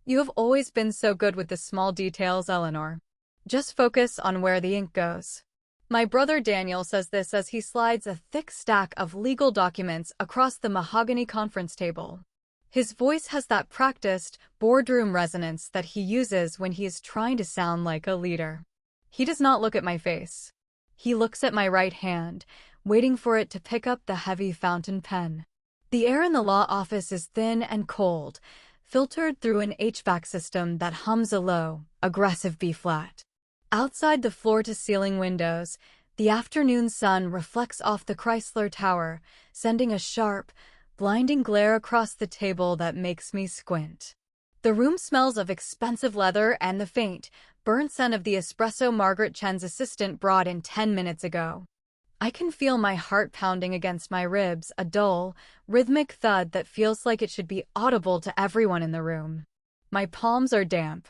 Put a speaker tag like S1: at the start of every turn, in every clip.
S1: You have always been so good with the small details, Eleanor. Just focus on where the ink goes. My brother Daniel says this as he slides a thick stack of legal documents across the mahogany conference table. His voice has that practiced, boardroom resonance that he uses when he is trying to sound like a leader. He does not look at my face. He looks at my right hand, waiting for it to pick up the heavy fountain pen. The air in the law office is thin and cold, filtered through an HVAC system that hums a low, aggressive B-flat. Outside the floor-to-ceiling windows, the afternoon sun reflects off the Chrysler Tower, sending a sharp, blinding glare across the table that makes me squint. The room smells of expensive leather and the faint, burnt scent of the espresso Margaret Chen's assistant brought in 10 minutes ago. I can feel my heart pounding against my ribs, a dull, rhythmic thud that feels like it should be audible to everyone in the room. My palms are damp.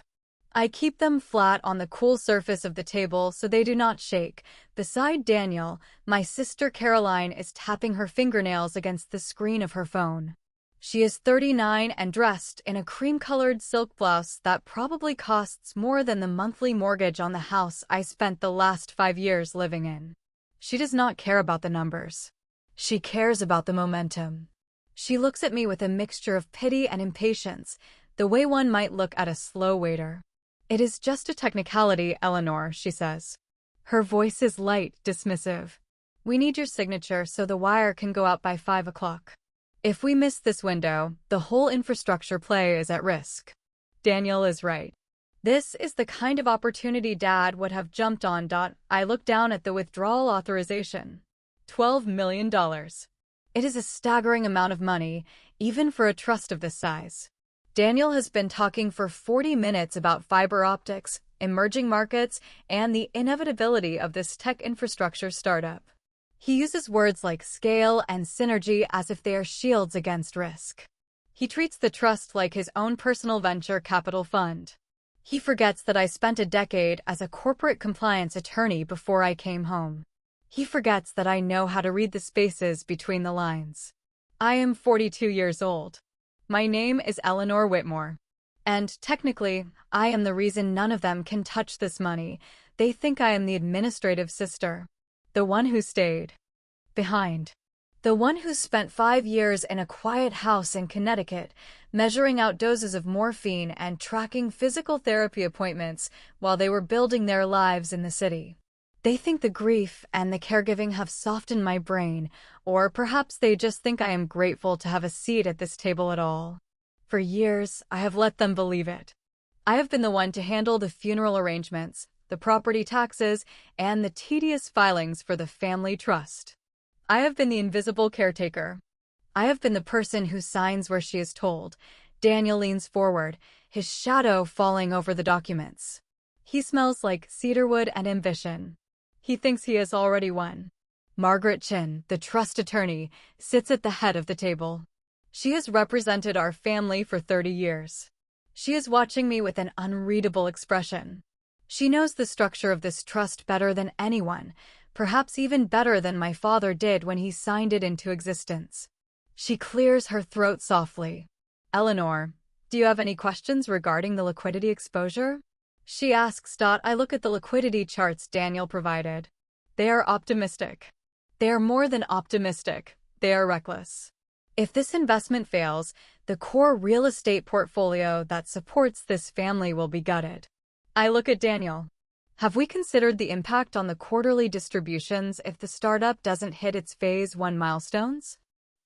S1: I keep them flat on the cool surface of the table so they do not shake. Beside Daniel, my sister Caroline is tapping her fingernails against the screen of her phone. She is 39 and dressed in a cream-colored silk blouse that probably costs more than the monthly mortgage on the house I spent the last 5 years living in. She does not care about the numbers. She cares about the momentum. She looks at me with a mixture of pity and impatience, the way one might look at a slow waiter. "It is just a technicality, Eleanor," she says. Her voice is light, dismissive. "We need your signature so the wire can go out by 5 o'clock. If we miss this window, the whole infrastructure play is at risk." Daniel is right. This is the kind of opportunity Dad would have jumped on. I look down at the withdrawal authorization. $12 million. It is a staggering amount of money, even for a trust of this size. Daniel has been talking for 40 minutes about fiber optics, emerging markets, and the inevitability of this tech infrastructure startup. He uses words like scale and synergy as if they are shields against risk. He treats the trust like his own personal venture capital fund. He forgets that I spent a decade as a corporate compliance attorney before I came home. He forgets that I know how to read the spaces between the lines. I am 42 years old. My name is Eleanor Whitmore. And technically, I am the reason none of them can touch this money. They think I am the administrative sister. The one who stayed behind. The one who spent 5 years in a quiet house in Connecticut, measuring out doses of morphine and tracking physical therapy appointments while they were building their lives in the city. They think the grief and the caregiving have softened my brain, or perhaps they just think I am grateful to have a seat at this table at all. For years, I have let them believe it. I have been the one to handle the funeral arrangements, the property taxes, and the tedious filings for the family trust. I have been the invisible caretaker. I have been the person who signs where she is told. Daniel leans forward, his shadow falling over the documents. He smells like cedarwood and ambition. He thinks he has already won. Margaret Chen, the trust attorney, sits at the head of the table. She has represented our family for 30 years. She is watching me with an unreadable expression. She knows the structure of this trust better than anyone, perhaps even better than my father did when he signed it into existence. She clears her throat softly. "Eleanor, do you have any questions regarding the liquidity exposure?" she asks. I look at the liquidity charts Daniel provided. They are optimistic. They are more than optimistic. They are reckless. If this investment fails, the core real estate portfolio that supports this family will be gutted. I look at Daniel. Have we considered the impact on the quarterly distributions if the startup doesn't hit its phase 1 milestones?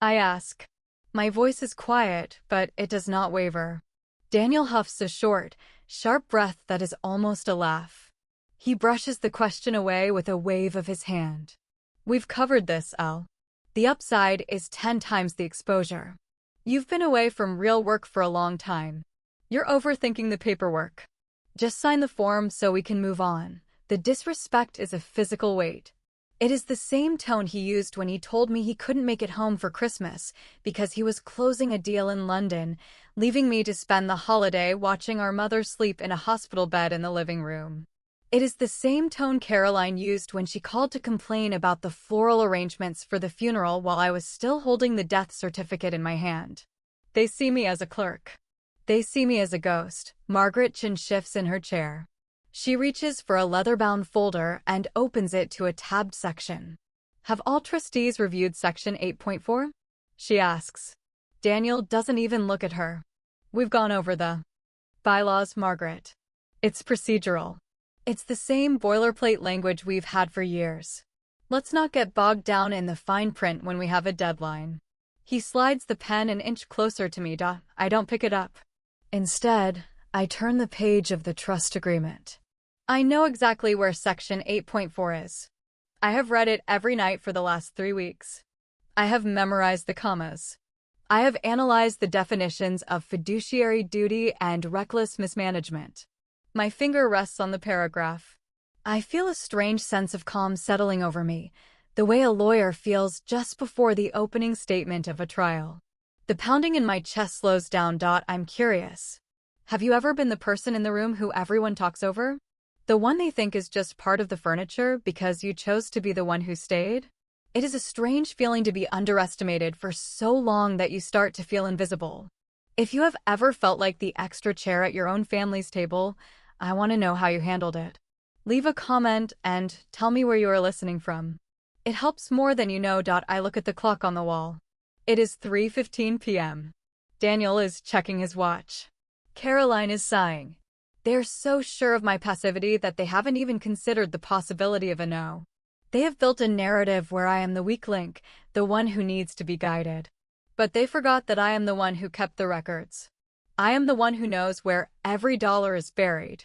S1: I ask. My voice is quiet, but it does not waver. Daniel huffs a short, sharp breath that is almost a laugh. He brushes the question away with a wave of his hand. "We've covered this, El. The upside is 10 times the exposure. You've been away from real work for a long time. You're overthinking the paperwork. Just sign the form so we can move on." The disrespect is a physical weight. It is the same tone he used when he told me he couldn't make it home for Christmas because he was closing a deal in London, leaving me to spend the holiday watching our mother sleep in a hospital bed in the living room. It is the same tone Caroline used when she called to complain about the floral arrangements for the funeral while I was still holding the death certificate in my hand. They see me as a clerk. They see me as a ghost. Margaret chin shifts in her chair. She reaches for a leather-bound folder and opens it to a tabbed section. Have all trustees reviewed Section 8.4? She asks. Daniel doesn't even look at her. We've gone over the bylaws, Margaret. It's procedural. It's the same boilerplate language we've had for years. Let's not get bogged down in the fine print when we have a deadline. He slides the pen an inch closer to me. I don't pick it up. Instead, I turn the page of the trust agreement. I know exactly where Section 8.4 is. I have read it every night for the last 3 weeks. I have memorized the commas. I have analyzed the definitions of fiduciary duty and reckless mismanagement. My finger rests on the paragraph. I feel a strange sense of calm settling over me, the way a lawyer feels just before the opening statement of a trial. The pounding in my chest slows down. I'm curious. Have you ever been the person in the room who everyone talks over? The one they think is just part of the furniture because you chose to be the one who stayed? It is a strange feeling to be underestimated for so long that you start to feel invisible. If you have ever felt like the extra chair at your own family's table, I want to know how you handled it. Leave a comment and tell me where you are listening from. It helps more than you know. I look at the clock on the wall. It is 3:15 p.m. Daniel is checking his watch. Caroline is sighing. They're so sure of my passivity that they haven't even considered the possibility of a no. They have built a narrative where I am the weak link, the one who needs to be guided. But they forgot that I am the one who kept the records. I am the one who knows where every dollar is buried.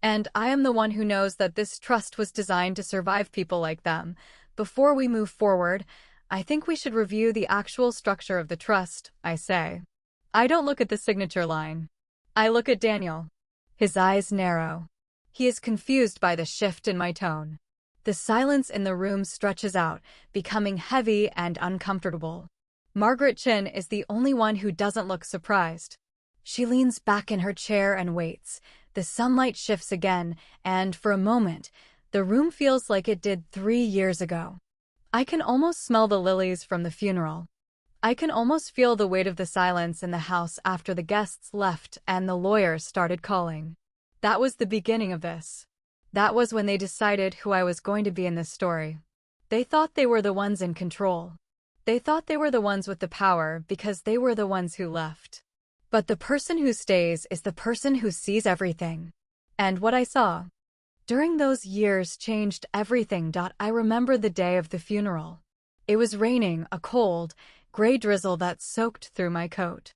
S1: And I am the one who knows that this trust was designed to survive people like them. Before we move forward, I think we should review the actual structure of the trust, I say. I don't look at the signature line. I look at Daniel. His eyes narrow. He is confused by the shift in my tone. The silence in the room stretches out, becoming heavy and uncomfortable. Margaret Chin is the only one who doesn't look surprised. She leans back in her chair and waits. The sunlight shifts again, and for a moment, the room feels like it did 3 years ago. I can almost smell the lilies from the funeral. I can almost feel the weight of the silence in the house after the guests left and the lawyers started calling. That was the beginning of this. That was when they decided who I was going to be in this story. They thought they were the ones in control. They thought they were the ones with the power because they were the ones who left. But the person who stays is the person who sees everything. And what I saw during those years changed everything. I remember the day of the funeral. It was raining, a cold, gray drizzle that soaked through my coat.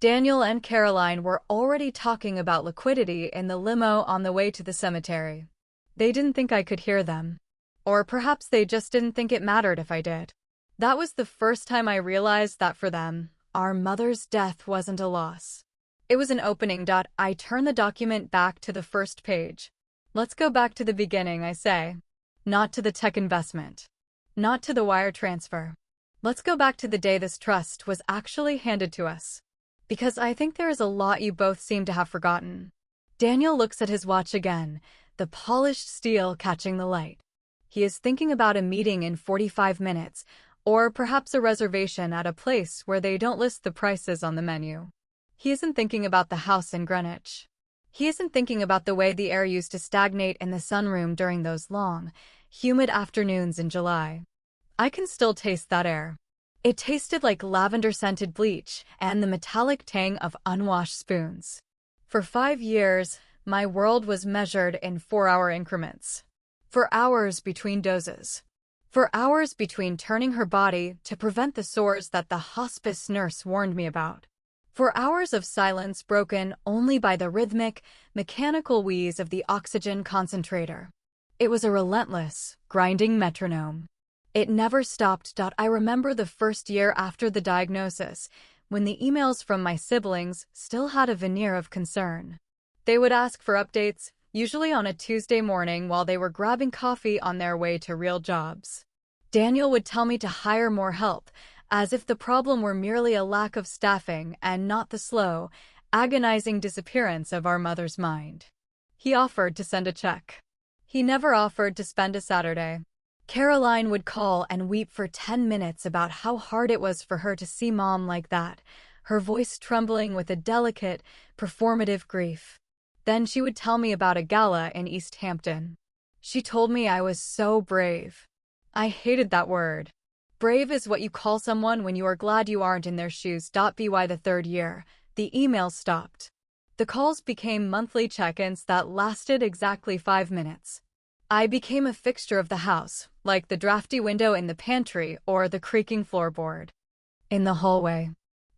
S1: Daniel and Caroline were already talking about liquidity in the limo on the way to the cemetery. They didn't think I could hear them. Or perhaps they just didn't think it mattered if I did. That was the first time I realized that for them, our mother's death wasn't a loss. It was an opening. I turn the document back to the first page. Let's go back to the beginning, I say. Not to the tech investment. Not to the wire transfer. Let's go back to the day this trust was actually handed to us. Because I think there is a lot you both seem to have forgotten. Daniel looks at his watch again, the polished steel catching the light. He is thinking about a meeting in 45 minutes, or perhaps a reservation at a place where they don't list the prices on the menu. He isn't thinking about the house in Greenwich. He isn't thinking about the way the air used to stagnate in the sunroom during those long, humid afternoons in July. I can still taste that air. It tasted like lavender-scented bleach and the metallic tang of unwashed spoons. For 5 years, my world was measured in 4-hour increments. For hours between doses. For hours between turning her body to prevent the sores that the hospice nurse warned me about. For hours of silence broken only by the rhythmic, mechanical wheeze of the oxygen concentrator. It was a relentless, grinding metronome. It never stopped. I remember the first year after the diagnosis, when the emails from my siblings still had a veneer of concern. They would ask for updates, usually on a Tuesday morning while they were grabbing coffee on their way to real jobs. Daniel would tell me to hire more help, as if the problem were merely a lack of staffing and not the slow, agonizing disappearance of our mother's mind. He offered to send a check. He never offered to spend a Saturday. Caroline would call and weep for 10 minutes about how hard it was for her to see Mom like that, her voice trembling with a delicate, performative grief. Then she would tell me about a gala in East Hampton. She told me I was so brave. I hated that word. Brave is what you call someone when you are glad you aren't in their shoes. By the third year, the emails stopped. The calls became monthly check-ins that lasted exactly 5 minutes. I became a fixture of the house, like the drafty window in the pantry or the creaking floorboard. In the hallway,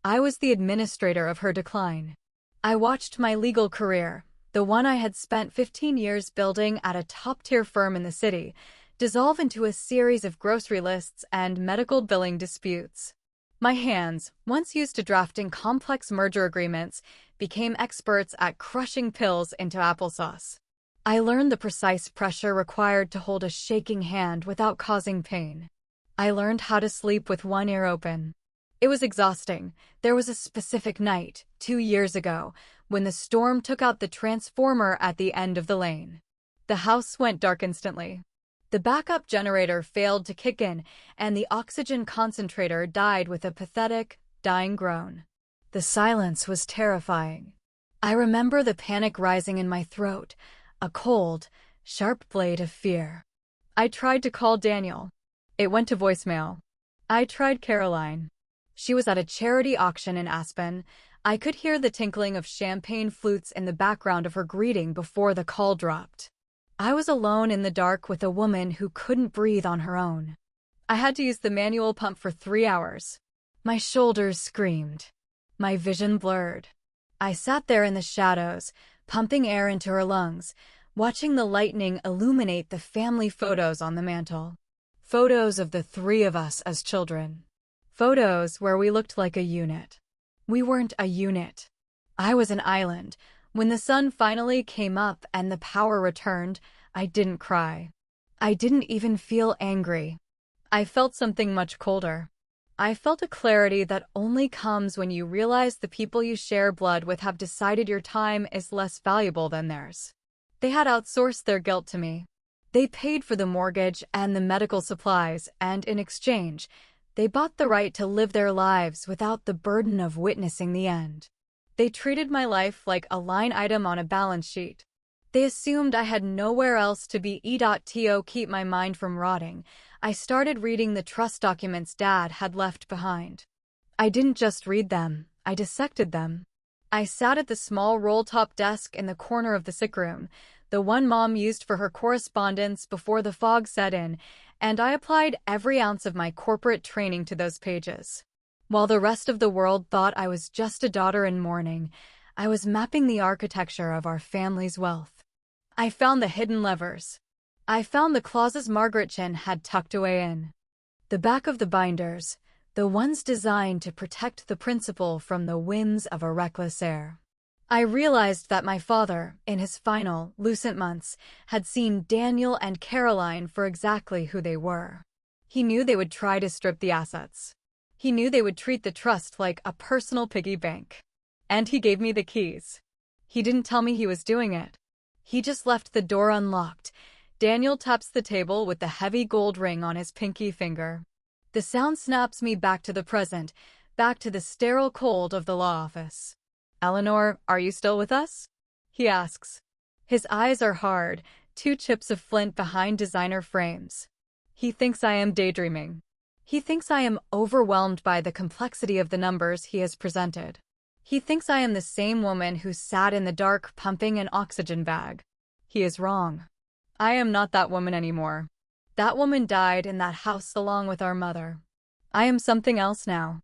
S1: I was the administrator of her decline. I watched my legal career, the one I had spent 15 years building at a top-tier firm in the city, dissolve into a series of grocery lists and medical billing disputes. My hands, once used to drafting complex merger agreements, became experts at crushing pills into applesauce. I learned the precise pressure required to hold a shaking hand without causing pain. I learned how to sleep with one ear open. It was exhausting. There was a specific night, 2 years ago, when the storm took out the transformer at the end of the lane. The house went dark instantly. The backup generator failed to kick in, and the oxygen concentrator died with a pathetic, dying groan. The silence was terrifying. I remember the panic rising in my throat, a cold, sharp blade of fear. I tried to call Daniel. It went to voicemail. I tried Caroline. She was at a charity auction in Aspen. I could hear the tinkling of champagne flutes in the background of her greeting before the call dropped. I was alone in the dark with a woman who couldn't breathe on her own. I had to use the manual pump for 3 hours. My shoulders screamed. My vision blurred. I sat there in the shadows, pumping air into her lungs, watching the lightning illuminate the family photos on the mantel. Photos of the 3 of us as children. Photos where we looked like a unit. We weren't a unit. I was an island. When the sun finally came up and the power returned, I didn't cry. I didn't even feel angry. I felt something much colder. I felt a clarity that only comes when you realize the people you share blood with have decided your time is less valuable than theirs. They had outsourced their guilt to me. They paid for the mortgage and the medical supplies, and in exchange, they bought the right to live their lives without the burden of witnessing the end. They treated my life like a line item on a balance sheet. They assumed I had nowhere else to be. To keep my mind from rotting, I started reading the trust documents Dad had left behind. I didn't just read them, I dissected them. I sat at the small roll-top desk in the corner of the sick room, the one Mom used for her correspondence before the fog set in, and I applied every ounce of my corporate training to those pages. While the rest of the world thought I was just a daughter in mourning, I was mapping the architecture of our family's wealth. I found the hidden levers. I found the clauses Margaret Chin had tucked away in the back of the binders, the ones designed to protect the principal from the whims of a reckless heir. I realized that my father, in his final, lucent months, had seen Daniel and Caroline for exactly who they were. He knew they would try to strip the assets. He knew they would treat the trust like a personal piggy bank. And he gave me the keys. He didn't tell me he was doing it. He just left the door unlocked. Daniel taps the table with the heavy gold ring on his pinky finger. The sound snaps me back to the present, back to the sterile cold of the law office. "Eleanor, are you still with us?" he asks. His eyes are hard, 2 chips of flint behind designer frames. He thinks I am daydreaming. He thinks I am overwhelmed by the complexity of the numbers he has presented. He thinks I am the same woman who sat in the dark pumping an oxygen bag. He is wrong. I am not that woman anymore. That woman died in that house along with our mother. I am something else now.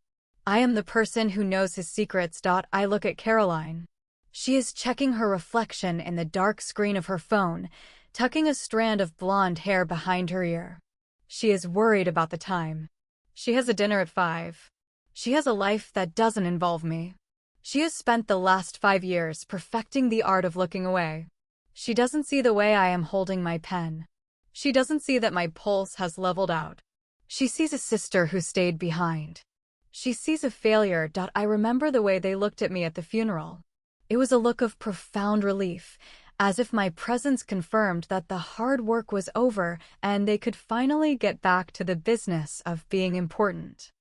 S1: I am the person who knows his secrets. I look at Caroline. She is checking her reflection in the dark screen of her phone, tucking a strand of blonde hair behind her ear. She is worried about the time. She has a dinner at 5. She has a life that doesn't involve me. She has spent the last 5 years perfecting the art of looking away. She doesn't see the way I am holding my pen. She doesn't see that my pulse has leveled out. She sees a sister who stayed behind. She sees a failure. I remember the way they looked at me at the funeral. It was a look of profound relief, as if my presence confirmed that the hard work was over and they could finally get back to the business of being important.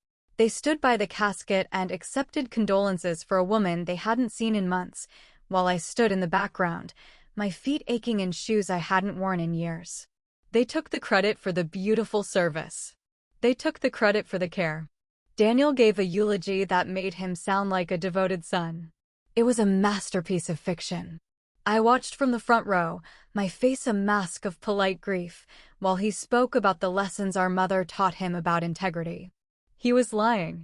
S1: They stood by the casket and accepted condolences for a woman they hadn't seen in months, while I stood in the background, my feet aching in shoes I hadn't worn in years. They took the credit for the beautiful service. They took the credit for the care. Daniel gave a eulogy that made him sound like a devoted son. It was a masterpiece of fiction. I watched from the front row, my face a mask of polite grief, while he spoke about the lessons our mother taught him about integrity. He was lying.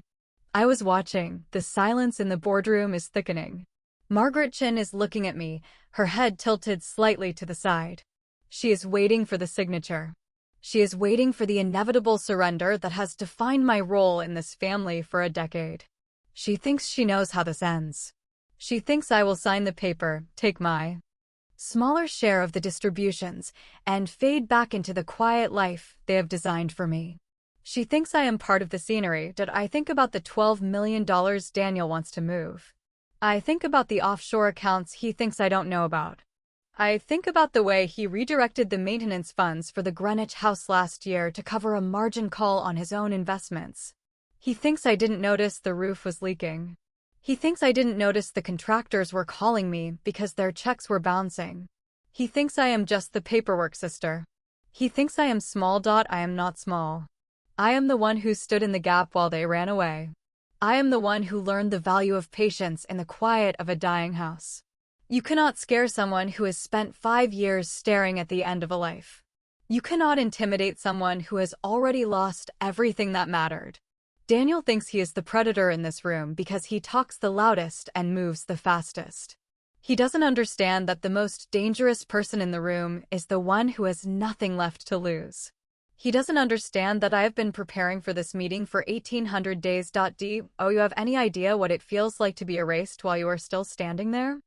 S1: I was watching. The silence in the boardroom is thickening. Margaret Chin is looking at me, her head tilted slightly to the side. She is waiting for the signature. She is waiting for the inevitable surrender that has defined my role in this family for a decade. She thinks she knows how this ends. She thinks I will sign the paper, take my smaller share of the distributions, and fade back into the quiet life they have designed for me. She thinks I am part of the scenery. Did I think about the $12 million Daniel wants to move? I think about the offshore accounts he thinks I don't know about. I think about the way he redirected the maintenance funds for the Greenwich house last year to cover a margin call on his own investments. He thinks I didn't notice the roof was leaking. He thinks I didn't notice the contractors were calling me because their checks were bouncing. He thinks I am just the paperwork sister. He thinks I am small. I am not small. I am the one who stood in the gap while they ran away. I am the one who learned the value of patience in the quiet of a dying house. You cannot scare someone who has spent 5 years staring at the end of a life. You cannot intimidate someone who has already lost everything that mattered. Daniel thinks he is the predator in this room because he talks the loudest and moves the fastest. He doesn't understand that the most dangerous person in the room is the one who has nothing left to lose. He doesn't understand that I have been preparing for this meeting for 1800 days. Do you have any idea what it feels like to be erased while you are still standing there?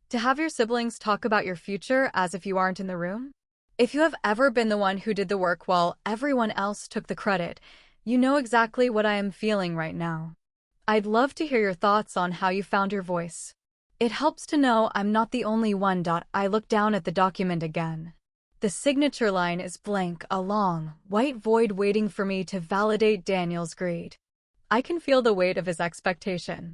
S1: To have your siblings talk about your future as if you aren't in the room? If you have ever been the one who did the work while everyone else took the credit, you know exactly what I am feeling right now. I'd love to hear your thoughts on how you found your voice. It helps to know I'm not the only one. I look down at the document again. The signature line is blank, a long, white void waiting for me to validate Daniel's greed. I can feel the weight of his expectation.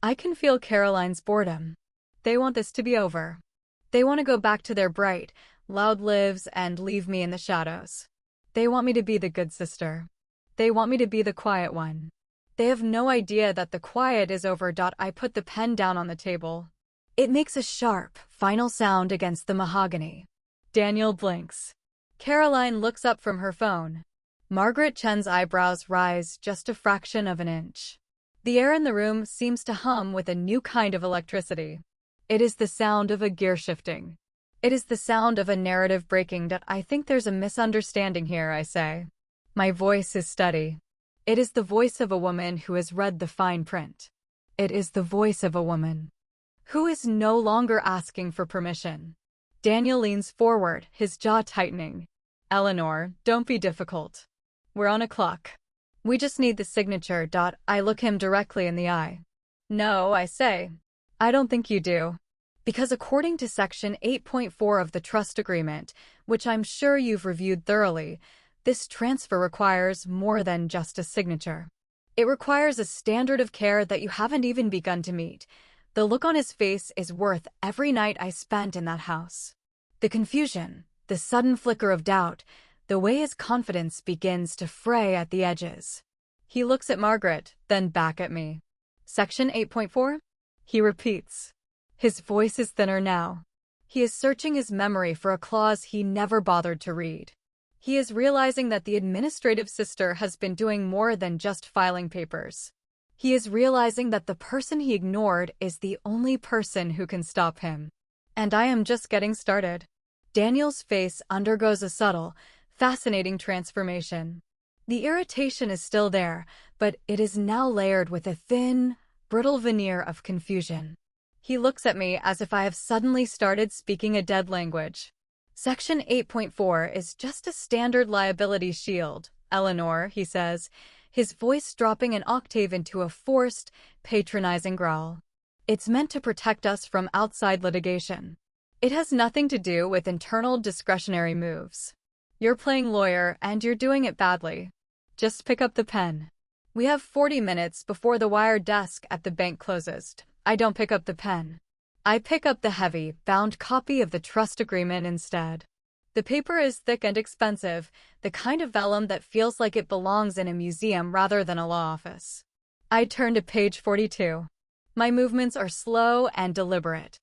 S1: I can feel Caroline's boredom. They want this to be over. They want to go back to their bright, loud lives and leave me in the shadows. They want me to be the good sister. They want me to be the quiet one. They have no idea that the quiet is over. I put the pen down on the table. It makes a sharp, final sound against the mahogany. Daniel blinks. Caroline looks up from her phone. Margaret Chen's eyebrows rise just a fraction of an inch. The air in the room seems to hum with a new kind of electricity. It is the sound of a gear shifting. It is the sound of a narrative breaking. I think there's a misunderstanding here, I say. My voice is steady. It is the voice of a woman who has read the fine print. It is the voice of a woman who is no longer asking for permission. Daniel leans forward, his jaw tightening. Eleanor, don't be difficult. We're on a clock. We just need the signature. I look him directly in the eye. No, I say. I don't think you do. Because according to Section 8.4 of the Trust Agreement, which I'm sure you've reviewed thoroughly, this transfer requires more than just a signature. It requires a standard of care that you haven't even begun to meet. The look on his face is worth every night I spent in that house. The confusion, the sudden flicker of doubt, the way his confidence begins to fray at the edges. He looks at Margaret, then back at me. Section 8.4? He repeats. His voice is thinner now. He is searching his memory for a clause he never bothered to read. He is realizing that the administrative sister has been doing more than just filing papers. He is realizing that the person he ignored is the only person who can stop him. And I am just getting started. Daniel's face undergoes a subtle, fascinating transformation. The irritation is still there, but it is now layered with a thin, brittle veneer of confusion. He looks at me as if I have suddenly started speaking a dead language. Section 8.4 is just a standard liability shield, Eleanor, he says, his voice dropping an octave into a forced, patronizing growl. It's meant to protect us from outside litigation. It has nothing to do with internal discretionary moves. You're playing lawyer and you're doing it badly. Just pick up the pen. We have 40 minutes before the wire desk at the bank closes. I don't pick up the pen. I pick up the heavy, bound copy of the trust agreement instead. The paper is thick and expensive, the kind of vellum that feels like it belongs in a museum rather than a law office. I turn to page 42. My movements are slow and deliberate.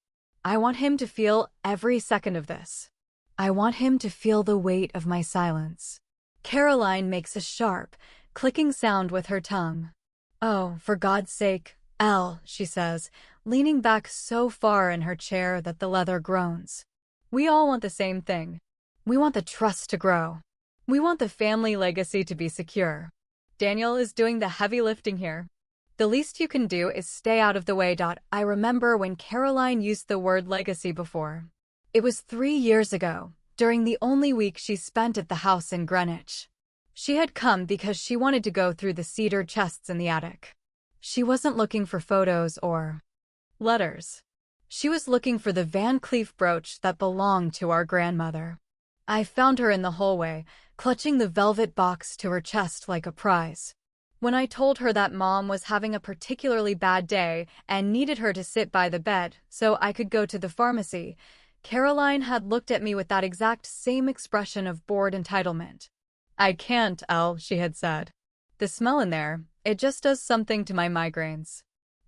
S1: I want him to feel every second of this. I want him to feel the weight of my silence. Caroline makes a sharp, clicking sound with her tongue. "Oh, for God's sake, Elle," she says, leaning back so far in her chair that the leather groans. We all want the same thing. We want the trust to grow. We want the family legacy to be secure. Daniel is doing the heavy lifting here. The least you can do is stay out of the way. I remember when Caroline used the word legacy before. It was 3 years ago, during the only week she spent at the house in Greenwich. She had come because she wanted to go through the cedar chests in the attic. She wasn't looking for photos or letters. She was looking for the Van Cleef brooch that belonged to our grandmother. I found her in the hallway, clutching the velvet box to her chest like a prize. When I told her that Mom was having a particularly bad day and needed her to sit by the bed so I could go to the pharmacy, Caroline had looked at me with that exact same expression of bored entitlement. "I can't, Elle," she had said. "The smell in there, it just does something to my migraines.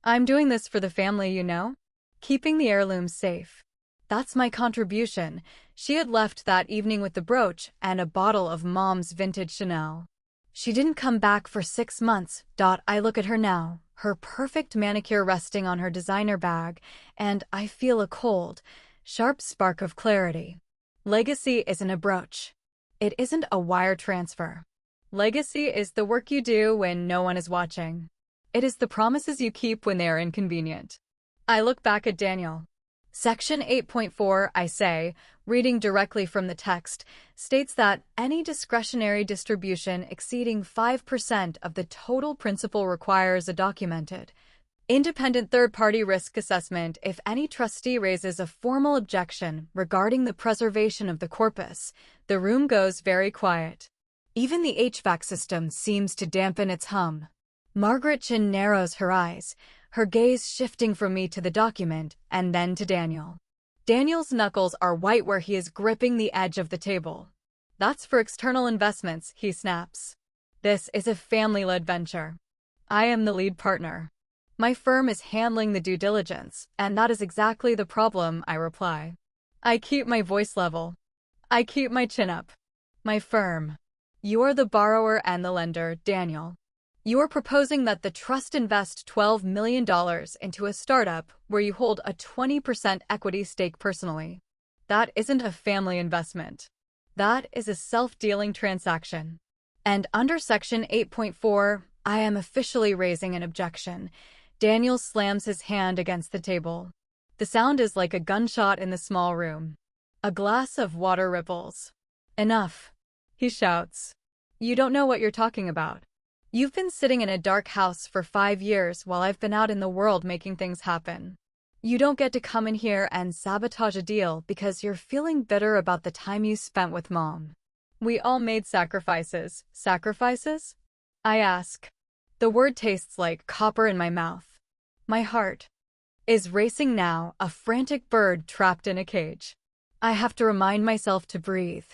S1: I'm doing this for the family, you know? Keeping the heirlooms safe. That's my contribution." She had left that evening with the brooch and a bottle of Mom's vintage Chanel. She didn't come back for 6 months. I look at her now, her perfect manicure resting on her designer bag, and I feel a cold, sharp spark of clarity. Legacy isn't a brooch. It isn't a wire transfer. Legacy is the work you do when no one is watching. It is the promises you keep when they are inconvenient. I look back at Daniel. Section 8.4, I say, reading directly from the text, states that any discretionary distribution exceeding 5% of the total principal requires a documented, independent third-party risk assessment. If any trustee raises a formal objection regarding the preservation of the corpus, the room goes very quiet. Even the HVAC system seems to dampen its hum. Margaret Chin narrows her eyes, her gaze shifting from me to the document and then to Daniel. Daniel's knuckles are white where he is gripping the edge of the table. "That's for external investments," he snaps. "This is a family-led venture. I am the lead partner. My firm is handling the due diligence, and that is exactly the problem," I reply. I keep my voice level. I keep my chin up. "My firm. You are the borrower and the lender, Daniel. You are proposing that the trust invest $12 million into a startup where you hold a 20% equity stake personally. That isn't a family investment. That is a self-dealing transaction. And under Section 8.4, I am officially raising an objection." Daniel slams his hand against the table. The sound is like a gunshot in the small room. A glass of water ripples. "Enough," he shouts. "You don't know what you're talking about. You've been sitting in a dark house for 5 years while I've been out in the world making things happen. You don't get to come in here and sabotage a deal because you're feeling bitter about the time you spent with Mom. We all made sacrifices." "Sacrifices?" I ask. The word tastes like copper in my mouth. My heart is racing now, a frantic bird trapped in a cage. I have to remind myself to breathe.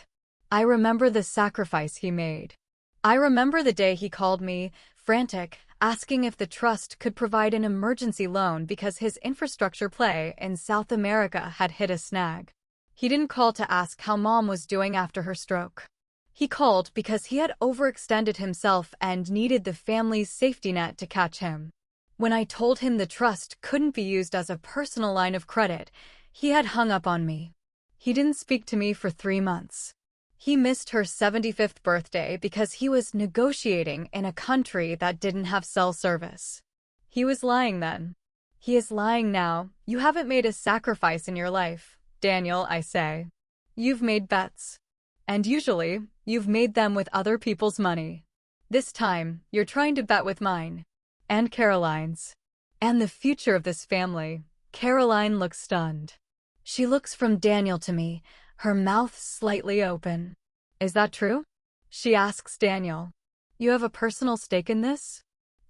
S1: I remember the sacrifice he made. I remember the day he called me, frantic, asking if the trust could provide an emergency loan because his infrastructure play in South America had hit a snag. He didn't call to ask how Mom was doing after her stroke. He called because he had overextended himself and needed the family's safety net to catch him. When I told him the trust couldn't be used as a personal line of credit, he had hung up on me. He didn't speak to me for 3 months. He missed her 75th birthday because he was negotiating in a country that didn't have cell service. He was lying then. He is lying now. "You haven't made a sacrifice in your life, Daniel," I say. "You've made bets. And usually, you've made them with other people's money. This time, you're trying to bet with mine. And Caroline's. And the future of this family." Caroline looks stunned. She looks from Daniel to me, her mouth slightly open. "Is that true?" she asks Daniel. "You have a personal stake in this?"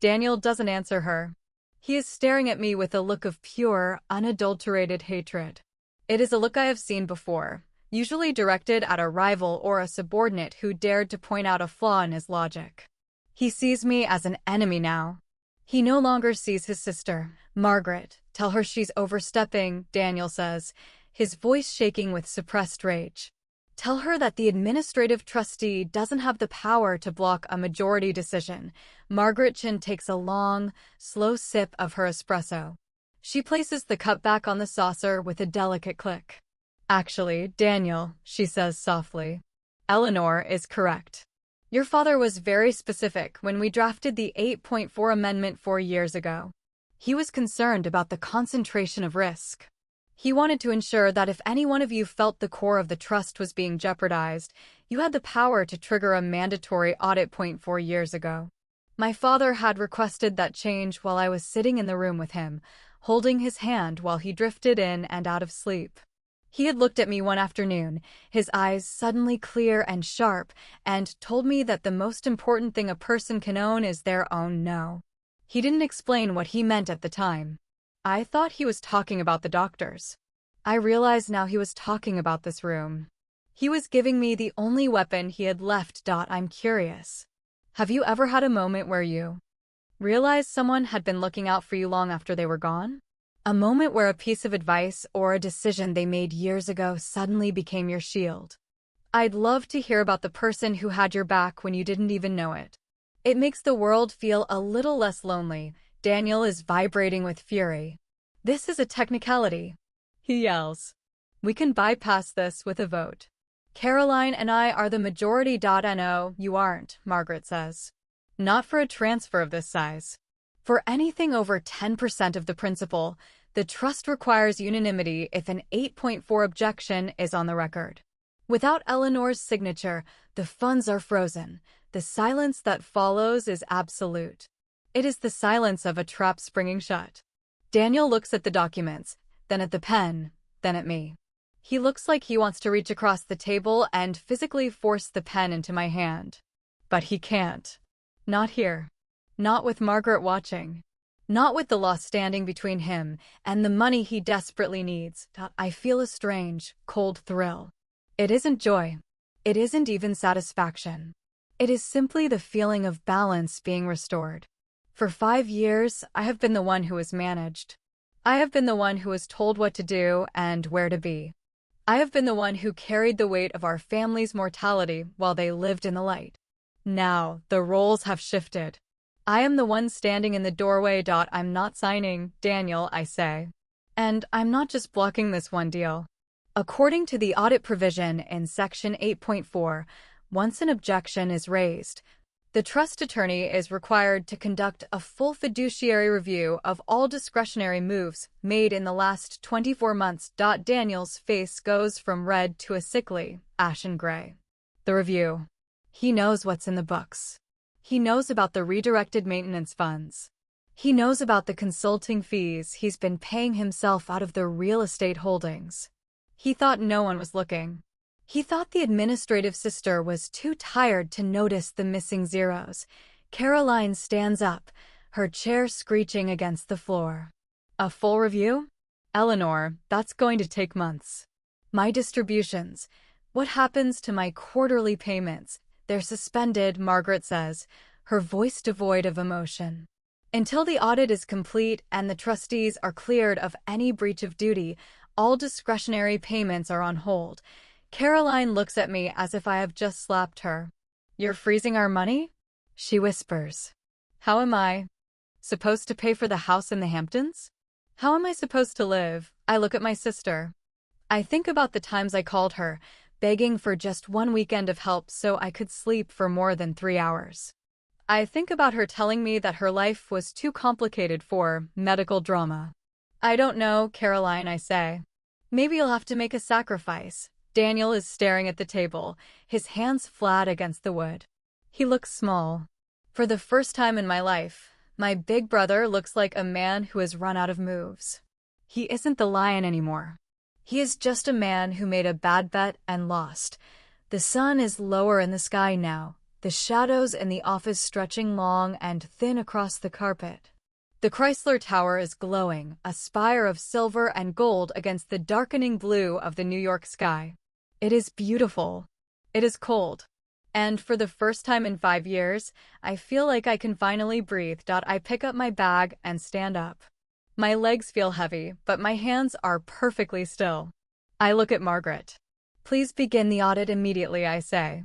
S1: Daniel doesn't answer her. He is staring at me with a look of pure, unadulterated hatred. It is a look I have seen before, usually directed at a rival or a subordinate who dared to point out a flaw in his logic. He sees me as an enemy now. He no longer sees his sister. Margaret, tell her she's overstepping, Daniel says, his voice shaking with suppressed rage. Tell her that the administrative trustee doesn't have the power to block a majority decision. Margaret Chin takes a long, slow sip of her espresso. She places the cup back on the saucer with a delicate click. Actually, Daniel, she says softly, Eleanor is correct. Your father was very specific when we drafted the 8.4 Amendment 4 years ago. He was concerned about the concentration of risk. He wanted to ensure that if any one of you felt the core of the trust was being jeopardized, you had the power to trigger a mandatory audit. 4 years ago. My father had requested that change while I was sitting in the room with him, holding his hand while he drifted in and out of sleep. He had looked at me one afternoon, his eyes suddenly clear and sharp, and told me that the most important thing a person can own is their own no. He didn't explain what he meant at the time. I thought he was talking about the doctors. I realize now he was talking about this room. He was giving me the only weapon he had left. I'm curious. Have you ever had a moment where you realized someone had been looking out for you long after they were gone? A moment where a piece of advice or a decision they made years ago suddenly became your shield. I'd love to hear about the person who had your back when you didn't even know it. It makes the world feel a little less lonely. Daniel is vibrating with fury. This is a technicality, he yells. We can bypass this with a vote. Caroline and I are the majority. No, you aren't, Margaret says. Not for a transfer of this size. For anything over 10% of the principal, the trust requires unanimity if an 8.4 objection is on the record. Without Eleanor's signature, the funds are frozen. The silence that follows is absolute. It is the silence of a trap springing shut. Daniel looks at the documents, then at the pen, then at me. He looks like he wants to reach across the table and physically force the pen into my hand. But he can't. Not here. Not with Margaret watching. Not with the law standing between him and the money he desperately needs. I feel a strange, cold thrill. It isn't joy. It isn't even satisfaction. It is simply the feeling of balance being restored. For 5 years, I have been the one who has managed. I have been the one who was told what to do and where to be. I have been the one who carried the weight of our family's mortality while they lived in the light. Now, the roles have shifted. I am the one standing in the doorway. I'm not signing, Daniel, I say. And I'm not just blocking this one deal. According to the audit provision in Section 8.4, once an objection is raised, the trust attorney is required to conduct a full fiduciary review of all discretionary moves made in the last 24 months. Daniel's face goes from red to a sickly, ashen gray. The review. He knows what's in the books. He knows about the redirected maintenance funds. He knows about the consulting fees he's been paying himself out of the real estate holdings. He thought no one was looking. He thought the administrative sister was too tired to notice the missing zeros. Caroline stands up, her chair screeching against the floor. A full review? Eleanor, that's going to take months. My distributions. What happens to my quarterly payments? They're suspended, Margaret says, her voice devoid of emotion. Until the audit is complete and the trustees are cleared of any breach of duty, all discretionary payments are on hold. Caroline looks at me as if I have just slapped her. You're freezing our money? She whispers. How am I supposed to pay for the house in the Hamptons? How am I supposed to live? I look at my sister. I think about the times I called her, begging for just one weekend of help so I could sleep for more than 3 hours. I think about her telling me that her life was too complicated for medical drama. I don't know, Caroline, I say. Maybe you'll have to make a sacrifice. Daniel is staring at the table, his hands flat against the wood. He looks small. For the first time in my life, my big brother looks like a man who has run out of moves. He isn't the lion anymore. He is just a man who made a bad bet and lost. The sun is lower in the sky now. the shadows in the office stretching long and thin across the carpet. The Chrysler Tower is glowing, a spire of silver and gold against the darkening blue of the New York sky. It is beautiful. It is cold. And for the first time in 5 years, I feel like I can finally breathe. I pick up my bag and stand up. My legs feel heavy, but my hands are perfectly still. I look at Margaret. Please begin the audit immediately, I say.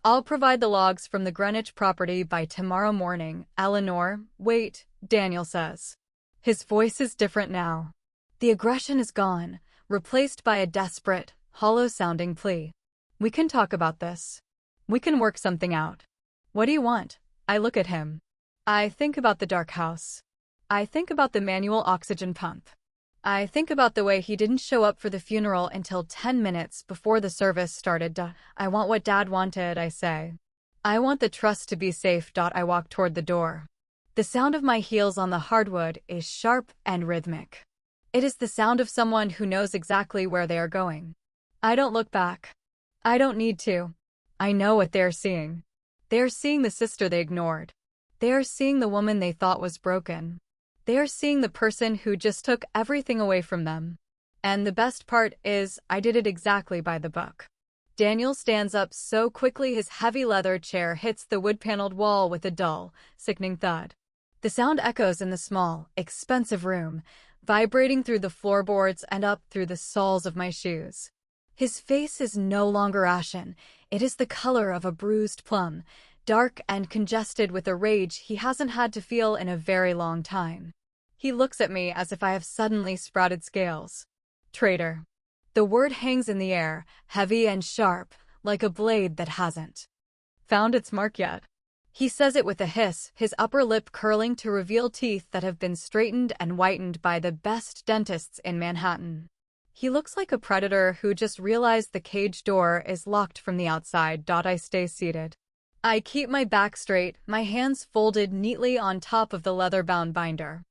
S1: I'll provide the logs from the Greenwich property by tomorrow morning, Eleanor. Wait, Daniel says. His voice is different now. The aggression is gone, replaced by a desperate, hollow-sounding plea. We can talk about this. We can work something out. What do you want? I look at him. I think about the dark house. I think about the manual oxygen pump. I think about the way he didn't show up for the funeral until 10 minutes before the service started. I want what Dad wanted, I say. I want the trust to be safe. I walk toward the door. The sound of my heels on the hardwood is sharp and rhythmic. It is the sound of someone who knows exactly where they are going. I don't look back. I don't need to. I know what they're seeing. They're seeing the sister they ignored. They are seeing the woman they thought was broken. They are seeing the person who just took everything away from them. And the best part is, I did it exactly by the book. Daniel stands up so quickly his heavy leather chair hits the wood-paneled wall with a dull, sickening thud. The sound echoes in the small, expensive room, vibrating through the floorboards and up through the soles of my shoes. His face is no longer ashen. It is the color of a bruised plum, dark and congested with a rage he hasn't had to feel in a very long time. He looks at me as if I have suddenly sprouted scales. Traitor. The word hangs in the air, heavy and sharp, like a blade that hasn't found its mark yet. He says it with a hiss, his upper lip curling to reveal teeth that have been straightened and whitened by the best dentists in Manhattan. He looks like a predator who just realized the cage door is locked from the outside. I stay seated. I keep my back straight, my hands folded neatly on top of the leather-bound binder.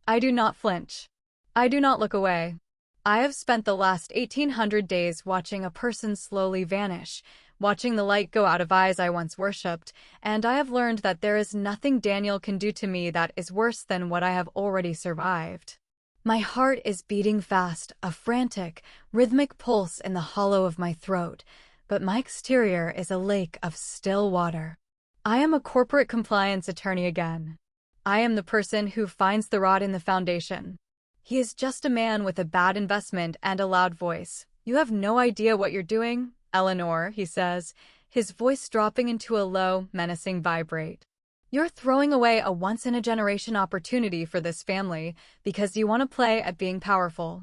S1: I do not flinch. I do not look away. I have spent the last 1,800 days watching a person slowly vanish, watching the light go out of eyes I once worshipped, and I have learned that there is nothing Daniel can do to me that is worse than what I have already survived. My heart is beating fast, a frantic, rhythmic pulse in the hollow of my throat, but my exterior is a lake of still water. I am a corporate compliance attorney again. I am the person who finds the rot in the foundation. He is just a man with a bad investment and a loud voice. You have no idea what you're doing, Eleanor, he says, his voice dropping into a low, menacing vibrate. You're throwing away a once-in-a-generation opportunity for this family because you want to play at being powerful.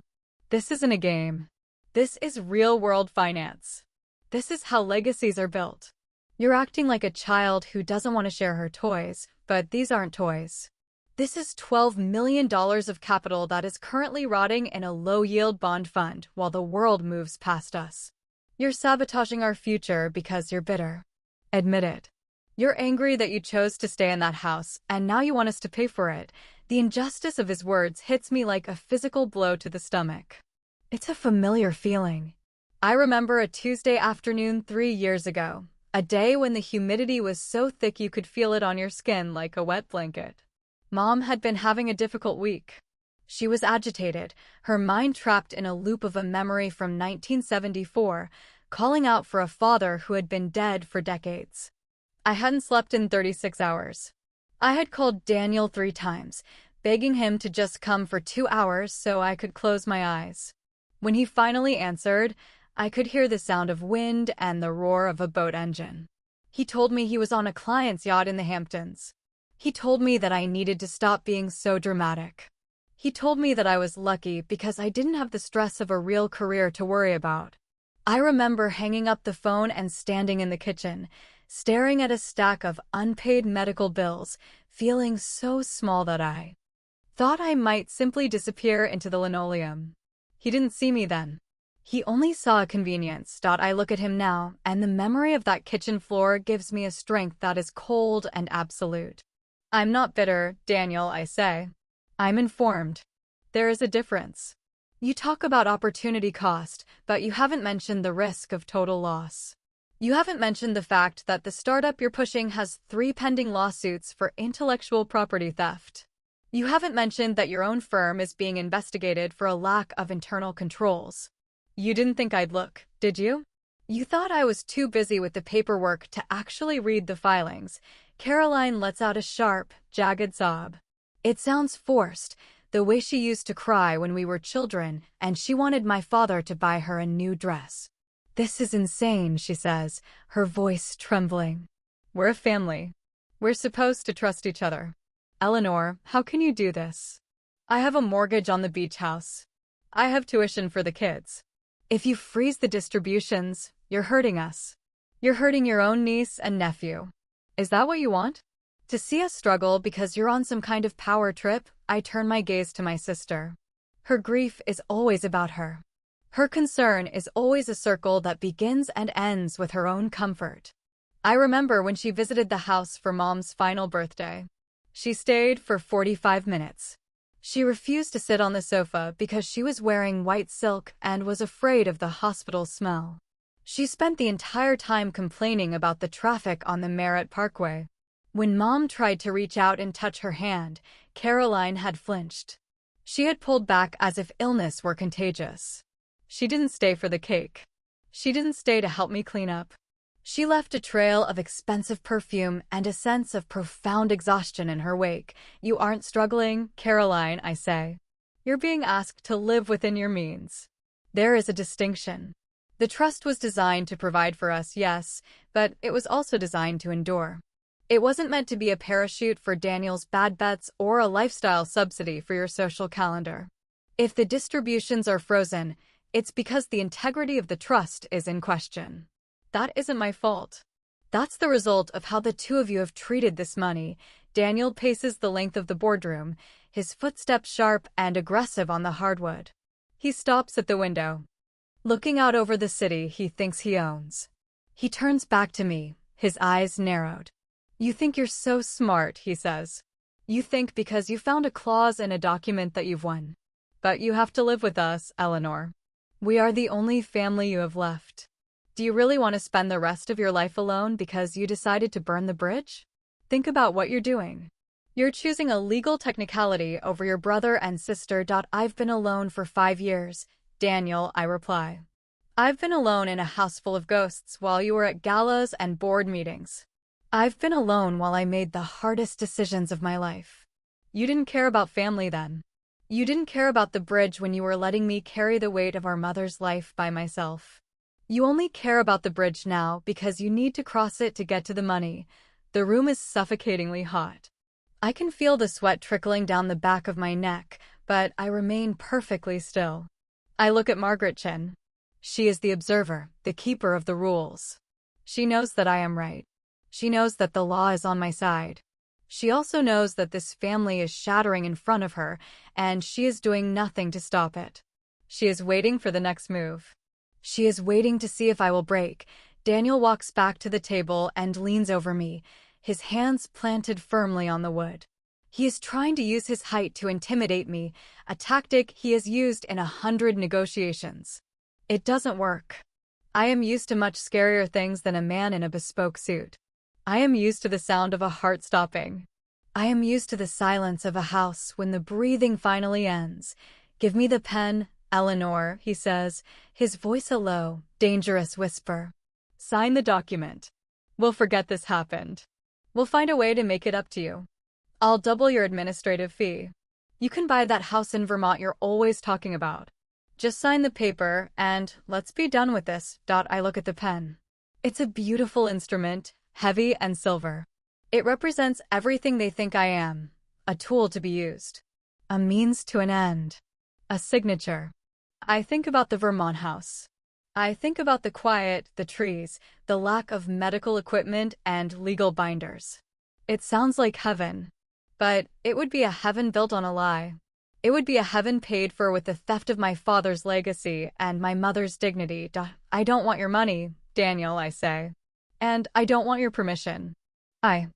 S1: This isn't a game. This is real-world finance. This is how legacies are built. You're acting like a child who doesn't want to share her toys, but these aren't toys. This is $12 million of capital that is currently rotting in a low-yield bond fund while the world moves past us. You're sabotaging our future because you're bitter. Admit it. You're angry that you chose to stay in that house, and now you want us to pay for it. The injustice of his words hits me like a physical blow to the stomach. It's a familiar feeling. I remember a Tuesday afternoon 3 years ago, a day when the humidity was so thick you could feel it on your skin like a wet blanket. Mom had been having a difficult week. She was agitated, her mind trapped in a loop of a memory from 1974, calling out for a father who had been dead for decades. I hadn't slept in 36 hours. I had called Daniel 3 times, begging him to just come for 2 hours so I could close my eyes. When he finally answered, I could hear the sound of wind and the roar of a boat engine. He told me he was on a client's yacht in the Hamptons. He told me that I needed to stop being so dramatic. He told me that I was lucky because I didn't have the stress of a real career to worry about. I remember hanging up the phone and standing in the kitchen, staring at a stack of unpaid medical bills, feeling so small that I thought I might simply disappear into the linoleum. He didn't see me then. He only saw a convenience. I look at him now, and the memory of that kitchen floor gives me a strength that is cold and absolute. I'm not bitter, Daniel, I say. I'm informed. There is a difference. You talk about opportunity cost, but you haven't mentioned the risk of total loss. You haven't mentioned the fact that the startup you're pushing has 3 pending lawsuits for intellectual property theft. You haven't mentioned that your own firm is being investigated for a lack of internal controls. You didn't think I'd look, did you? You thought I was too busy with the paperwork to actually read the filings. Caroline lets out a sharp, jagged sob. It sounds forced, the way she used to cry when we were children, and she wanted my father to buy her a new dress. This is insane, she says, her voice trembling. We're a family. We're supposed to trust each other. Eleanor, how can you do this? I have a mortgage on the beach house. I have tuition for the kids. If you freeze the distributions, you're hurting us. You're hurting your own niece and nephew. Is that what you want? To see us struggle because you're on some kind of power trip, I turn my gaze to my sister. Her grief is always about her. Her concern is always a circle that begins and ends with her own comfort. I remember when she visited the house for Mom's final birthday. She stayed for 45 minutes. She refused to sit on the sofa because she was wearing white silk and was afraid of the hospital smell. She spent the entire time complaining about the traffic on the Merritt Parkway. When Mom tried to reach out and touch her hand, Caroline had flinched. She had pulled back as if illness were contagious. She didn't stay for the cake. She didn't stay to help me clean up. She left a trail of expensive perfume and a sense of profound exhaustion in her wake. You aren't struggling, Caroline, I say. You're being asked to live within your means. There is a distinction. The trust was designed to provide for us, yes, but it was also designed to endure. It wasn't meant to be a parachute for Daniel's bad bets or a lifestyle subsidy for your social calendar. If the distributions are frozen, it's because the integrity of the trust is in question. That isn't my fault. That's the result of how the two of you have treated this money. Daniel paces the length of the boardroom, his footsteps sharp and aggressive on the hardwood. He stops at the window. Looking out over the city he thinks he owns. He turns back to me, his eyes narrowed. You think you're so smart, he says. You think because you found a clause in a document that you've won. But you have to live with us, Eleanor. We are the only family you have left. Do you really want to spend the rest of your life alone because you decided to burn the bridge? Think about what you're doing. You're choosing a legal technicality over your brother and sister. I've been alone for 5 years, Daniel, I reply. I've been alone in a house full of ghosts while you were at galas and board meetings. I've been alone while I made the hardest decisions of my life. You didn't care about family then. You didn't care about the bridge when you were letting me carry the weight of our mother's life by myself. You only care about the bridge now because you need to cross it to get to the money. The room is suffocatingly hot. I can feel the sweat trickling down the back of my neck, but I remain perfectly still. I look at Margaret Chin. She is the observer, the keeper of the rules. She knows that I am right. She knows that the law is on my side. She also knows that this family is shattering in front of her, and she is doing nothing to stop it. She is waiting for the next move. She is waiting to see if I will break. Daniel walks back to the table and leans over me, his hands planted firmly on the wood. He is trying to use his height to intimidate me, a tactic he has used in 100 negotiations. It doesn't work. I am used to much scarier things than a man in a bespoke suit. I am used to the sound of a heart stopping. I am used to the silence of a house when the breathing finally ends. Give me the pen, Eleanor, he says, his voice a low, dangerous whisper. Sign the document. We'll forget this happened. We'll find a way to make it up to you. I'll double your administrative fee. You can buy that house in Vermont you're always talking about. Just sign the paper and let's be done with this. I look at the pen. It's a beautiful instrument, heavy and silver. It represents everything they think I am, a tool to be used, a means to an end, a signature. I think about the Vermont house. I think about the quiet, the trees, the lack of medical equipment and legal binders. It sounds like heaven, but it would be a heaven built on a lie. It would be a heaven paid for with the theft of my father's legacy and my mother's dignity. I don't want your money, Daniel, I say. And I don't want your permission. I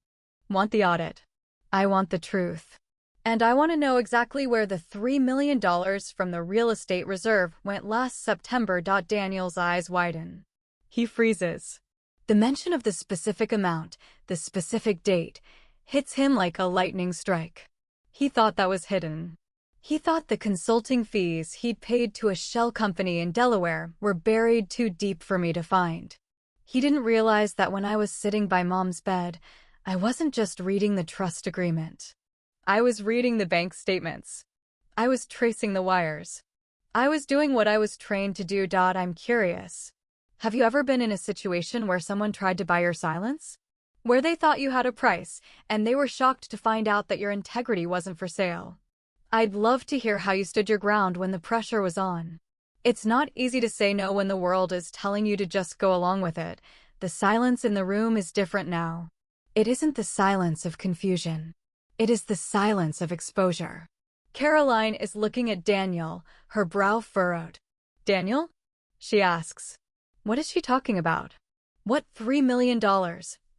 S1: want the audit. I want the truth. And I want to know exactly where the $3 million from the real estate reserve went last September. Daniel's eyes widen. He freezes. The mention of the specific amount, the specific date, hits him like a lightning strike. He thought that was hidden. He thought the consulting fees he'd paid to a shell company in Delaware were buried too deep for me to find. He didn't realize that when I was sitting by Mom's bed, I wasn't just reading the trust agreement. I was reading the bank statements. I was tracing the wires. I was doing what I was trained to do. I'm curious. Have you ever been in a situation where someone tried to buy your silence? Where they thought you had a price, and they were shocked to find out that your integrity wasn't for sale? I'd love to hear how you stood your ground when the pressure was on. It's not easy to say no when the world is telling you to just go along with it. The silence in the room is different now. It isn't the silence of confusion. It is the silence of exposure. Caroline is looking at Daniel, her brow furrowed. Daniel? She asks. What is she talking about? What $3 million?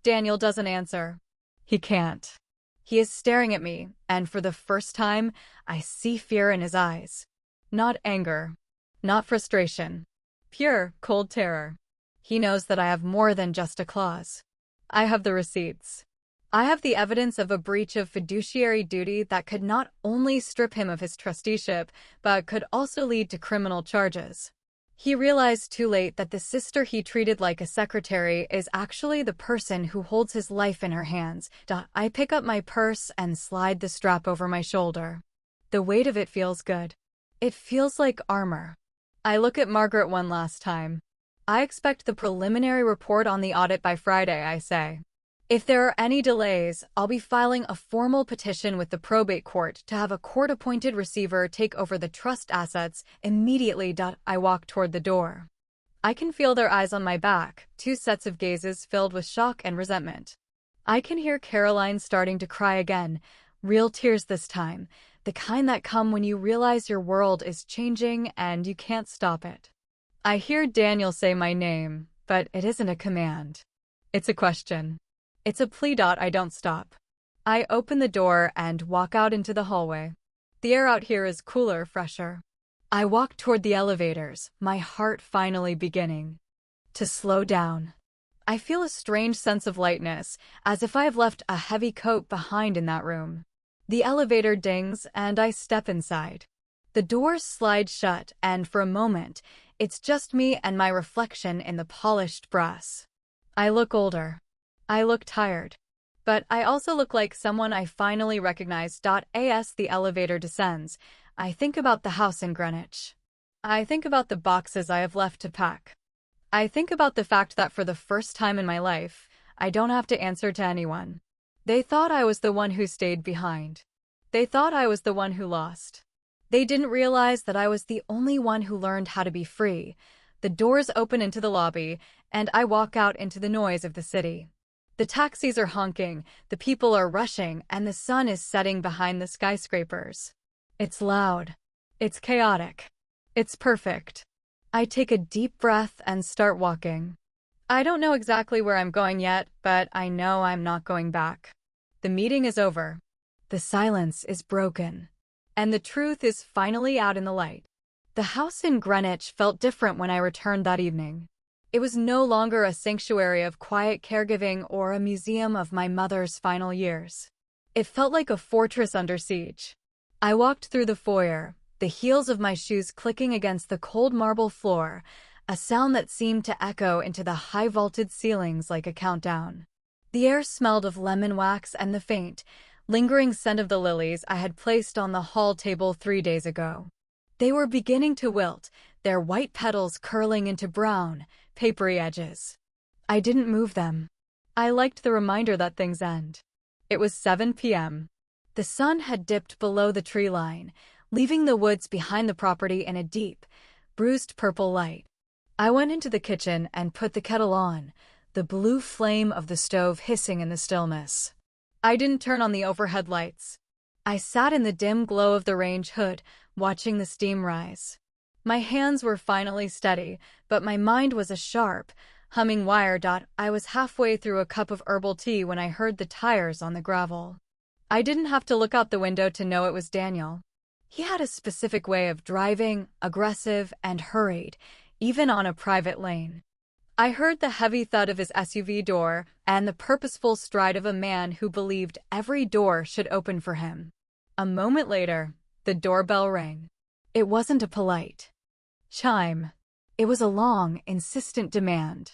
S1: Daniel doesn't answer. He can't. He is staring at me, and for the first time, I see fear in his eyes. Not anger. Not frustration. Pure, cold terror. He knows that I have more than just a clause. I have the receipts. I have the evidence of a breach of fiduciary duty that could not only strip him of his trusteeship, but could also lead to criminal charges. He realized too late that the sister he treated like a secretary is actually the person who holds his life in her hands. I pick up my purse and slide the strap over my shoulder. The weight of it feels good. It feels like armor. I look at Margaret one last time. I expect the preliminary report on the audit by Friday, I say. If there are any delays, I'll be filing a formal petition with the probate court to have a court-appointed receiver take over the trust assets immediately. I walk toward the door. I can feel their eyes on my back, two sets of gazes filled with shock and resentment. I can hear Caroline starting to cry again, real tears this time, the kind that come when you realize your world is changing and you can't stop it. I hear Daniel say my name, but it isn't a command. It's a question. It's a plea. I don't stop. I open the door and walk out into the hallway. The air out here is cooler, fresher. I walk toward the elevators, my heart finally beginning to slow down. I feel a strange sense of lightness, as if I have left a heavy coat behind in that room. The elevator dings, and I step inside. The doors slide shut, and for a moment, it's just me and my reflection in the polished brass. I look older. I look tired. But I also look like someone I finally recognize. As the elevator descends, I think about the house in Greenwich. I think about the boxes I have left to pack. I think about the fact that for the first time in my life, I don't have to answer to anyone. They thought I was the one who stayed behind. They thought I was the one who lost. They didn't realize that I was the only one who learned how to be free. The doors open into the lobby, and I walk out into the noise of the city. The taxis are honking, the people are rushing, and the sun is setting behind the skyscrapers. It's loud. It's chaotic. It's perfect. I take a deep breath and start walking. I don't know exactly where I'm going yet, but I know I'm not going back. The meeting is over. The silence is broken. And the truth is finally out in the light. The house in Greenwich felt different when I returned that evening. It was no longer a sanctuary of quiet caregiving or a museum of my mother's final years. It felt like a fortress under siege. I walked through the foyer, the heels of my shoes clicking against the cold marble floor, a sound that seemed to echo into the high-vaulted ceilings like a countdown. The air smelled of lemon wax and the faint, lingering scent of the lilies I had placed on the hall table 3 days ago. They were beginning to wilt, their white petals curling into brown, papery edges. I didn't move them. I liked the reminder that things end. It was 7 p.m. The sun had dipped below the tree line, leaving the woods behind the property in a deep, bruised purple light. I went into the kitchen and put the kettle on, the blue flame of the stove hissing in the stillness. I didn't turn on the overhead lights. I sat in the dim glow of the range hood, watching the steam rise. My hands were finally steady, but my mind was a sharp, humming wire. I was halfway through a cup of herbal tea when I heard the tires on the gravel. I didn't have to look out the window to know it was Daniel. He had a specific way of driving, aggressive and hurried, even on a private lane. I heard the heavy thud of his SUV door and the purposeful stride of a man who believed every door should open for him. A moment later, the doorbell rang. It wasn't a polite chime. It was a long, insistent demand.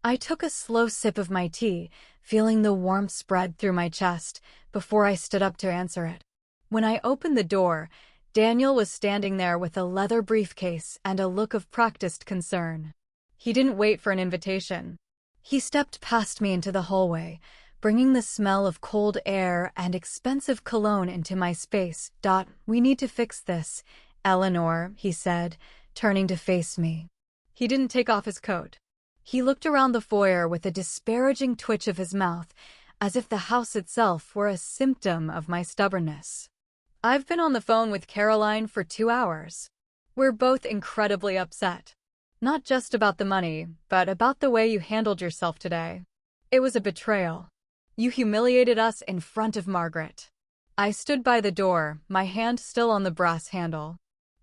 S1: I took a slow sip of my tea, feeling the warmth spread through my chest, before I stood up to answer it. When I opened the door, Daniel was standing there with a leather briefcase and a look of practiced concern. He didn't wait for an invitation. He stepped past me into the hallway, bringing the smell of cold air and expensive cologne into my space. "We need to fix this, Eleanor," he said, turning to face me. He didn't take off his coat. He looked around the foyer with a disparaging twitch of his mouth, as if the house itself were a symptom of my stubbornness. "I've been on the phone with Caroline for 2 hours. We're both incredibly upset. Not just about the money, but about the way you handled yourself today. It was a betrayal. You humiliated us in front of Margaret." I stood by the door, my hand still on the brass handle.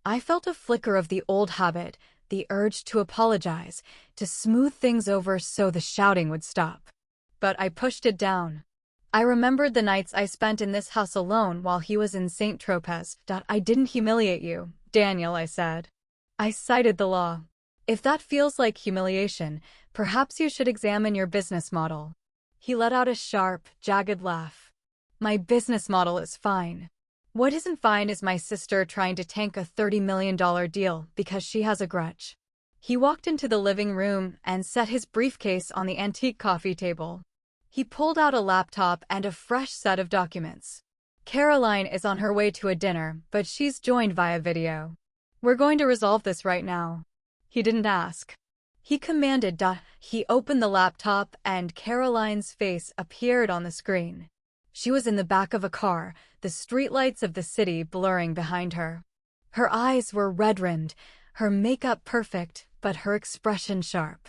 S1: I felt a flicker of the old habit, the urge to apologize, to smooth things over so the shouting would stop. But I pushed it down. I remembered the nights I spent in this house alone while he was in St. Tropez. "I didn't humiliate you, Daniel," I said. I cited the law. "If that feels like humiliation, perhaps you should examine your business model." He let out a sharp, jagged laugh. "My business model is fine. What isn't fine is my sister trying to tank a $30 million deal because she has a grudge." He walked into the living room and set his briefcase on the antique coffee table. He pulled out a laptop and a fresh set of documents. "Caroline is on her way to a dinner, but she's joined via video. We're going to resolve this right now." He didn't ask. He commanded. He opened the laptop and Caroline's face appeared on the screen. She was in the back of a car, the streetlights of the city blurring behind her. Her eyes were red-rimmed, her makeup perfect, but her expression sharp.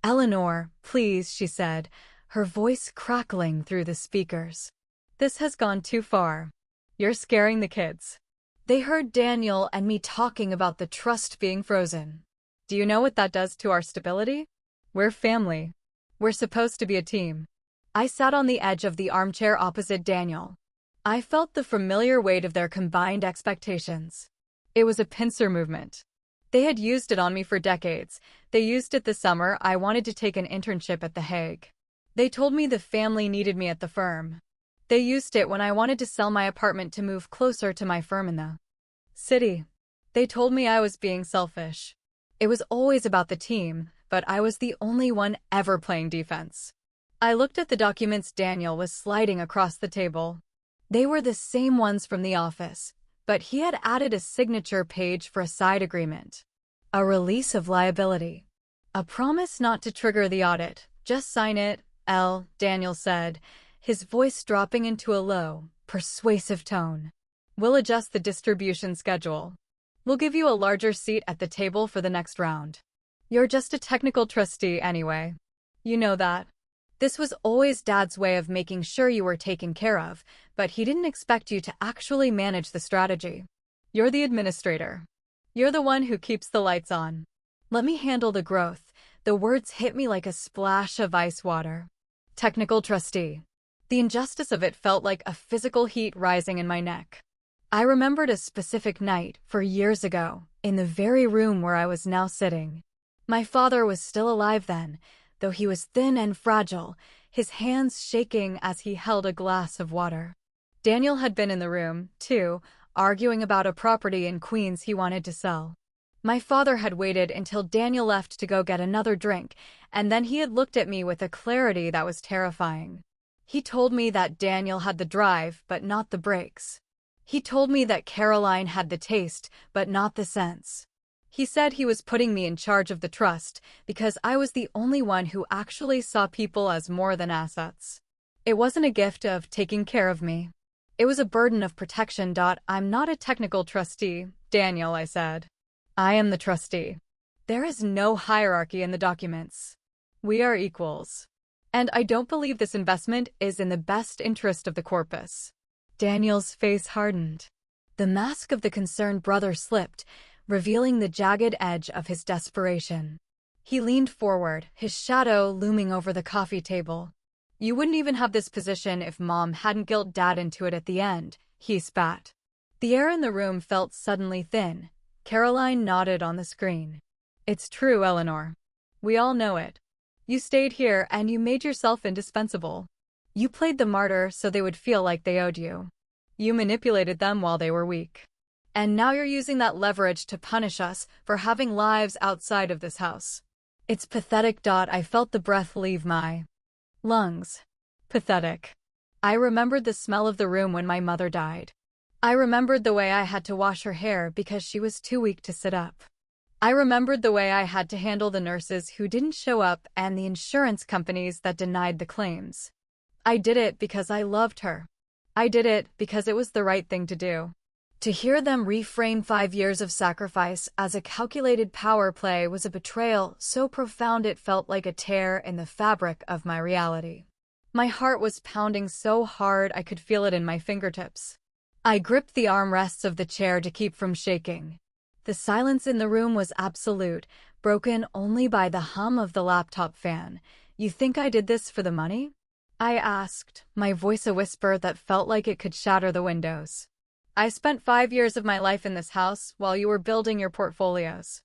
S1: "Eleanor, please," she said, her voice crackling through the speakers. "This has gone too far. You're scaring the kids." They heard Daniel and me talking about the trust being frozen. "Do you know what that does to our stability? We're family. We're supposed to be a team." I sat on the edge of the armchair opposite Daniel. I felt the familiar weight of their combined expectations. It was a pincer movement. They had used it on me for decades. They used it the summer I wanted to take an internship at The Hague. They told me the family needed me at the firm. They used it when I wanted to sell my apartment to move closer to my firm in the city. They told me I was being selfish. It was always about the team, but I was the only one ever playing defense. I looked at the documents Daniel was sliding across the table. They were the same ones from the office, but he had added a signature page for a side agreement. A release of liability. A promise not to trigger the audit. "Just sign it, Daniel said, his voice dropping into a low, persuasive tone. "We'll adjust the distribution schedule. We'll give you a larger seat at the table for the next round. You're just a technical trustee anyway. You know that." This was always Dad's way of making sure you were taken care of, but he didn't expect you to actually manage the strategy. "You're the administrator. You're the one who keeps the lights on. Let me handle the growth." The words hit me like a splash of ice water. Technical trustee. The injustice of it felt like a physical heat rising in my neck. I remembered a specific night, for years ago, in the very room where I was now sitting. My father was still alive then, though he was thin and fragile, his hands shaking as he held a glass of water. Daniel had been in the room, too, arguing about a property in Queens he wanted to sell. My father had waited until Daniel left to go get another drink, and then he had looked at me with a clarity that was terrifying. He told me that Daniel had the drive, but not the brakes. He told me that Caroline had the taste, but not the sense. He said he was putting me in charge of the trust because I was the only one who actually saw people as more than assets. It wasn't a gift of taking care of me. It was a burden of protection. "I'm not a technical trustee, Daniel," I said. "I am the trustee. There is no hierarchy in the documents. We are equals. And I don't believe this investment is in the best interest of the corpus." Daniel's face hardened. The mask of the concerned brother slipped, revealing the jagged edge of his desperation. He leaned forward, his shadow looming over the coffee table. You wouldn't even have this position if Mom hadn't guilt Dad into it at the end, he spat. The air in the room felt suddenly thin. Caroline nodded on the screen. It's true, Eleanor. We all know it. You stayed here and you made yourself indispensable. You played the martyr so they would feel like they owed you. You manipulated them while they were weak. And now you're using that leverage to punish us for having lives outside of this house. It's pathetic. I felt the breath leave my lungs. Pathetic. I remembered the smell of the room when my mother died. I remembered the way I had to wash her hair because she was too weak to sit up. I remembered the way I had to handle the nurses who didn't show up and the insurance companies that denied the claims. I did it because I loved her. I did it because it was the right thing to do. To hear them reframe 5 years of sacrifice as a calculated power play was a betrayal so profound it felt like a tear in the fabric of my reality. My heart was pounding so hard I could feel it in my fingertips. I gripped the armrests of the chair to keep from shaking. The silence in the room was absolute, broken only by the hum of the laptop fan. You think I did this for the money? I asked, my voice a whisper that felt like it could shatter the windows. I spent 5 years of my life in this house while you were building your portfolios.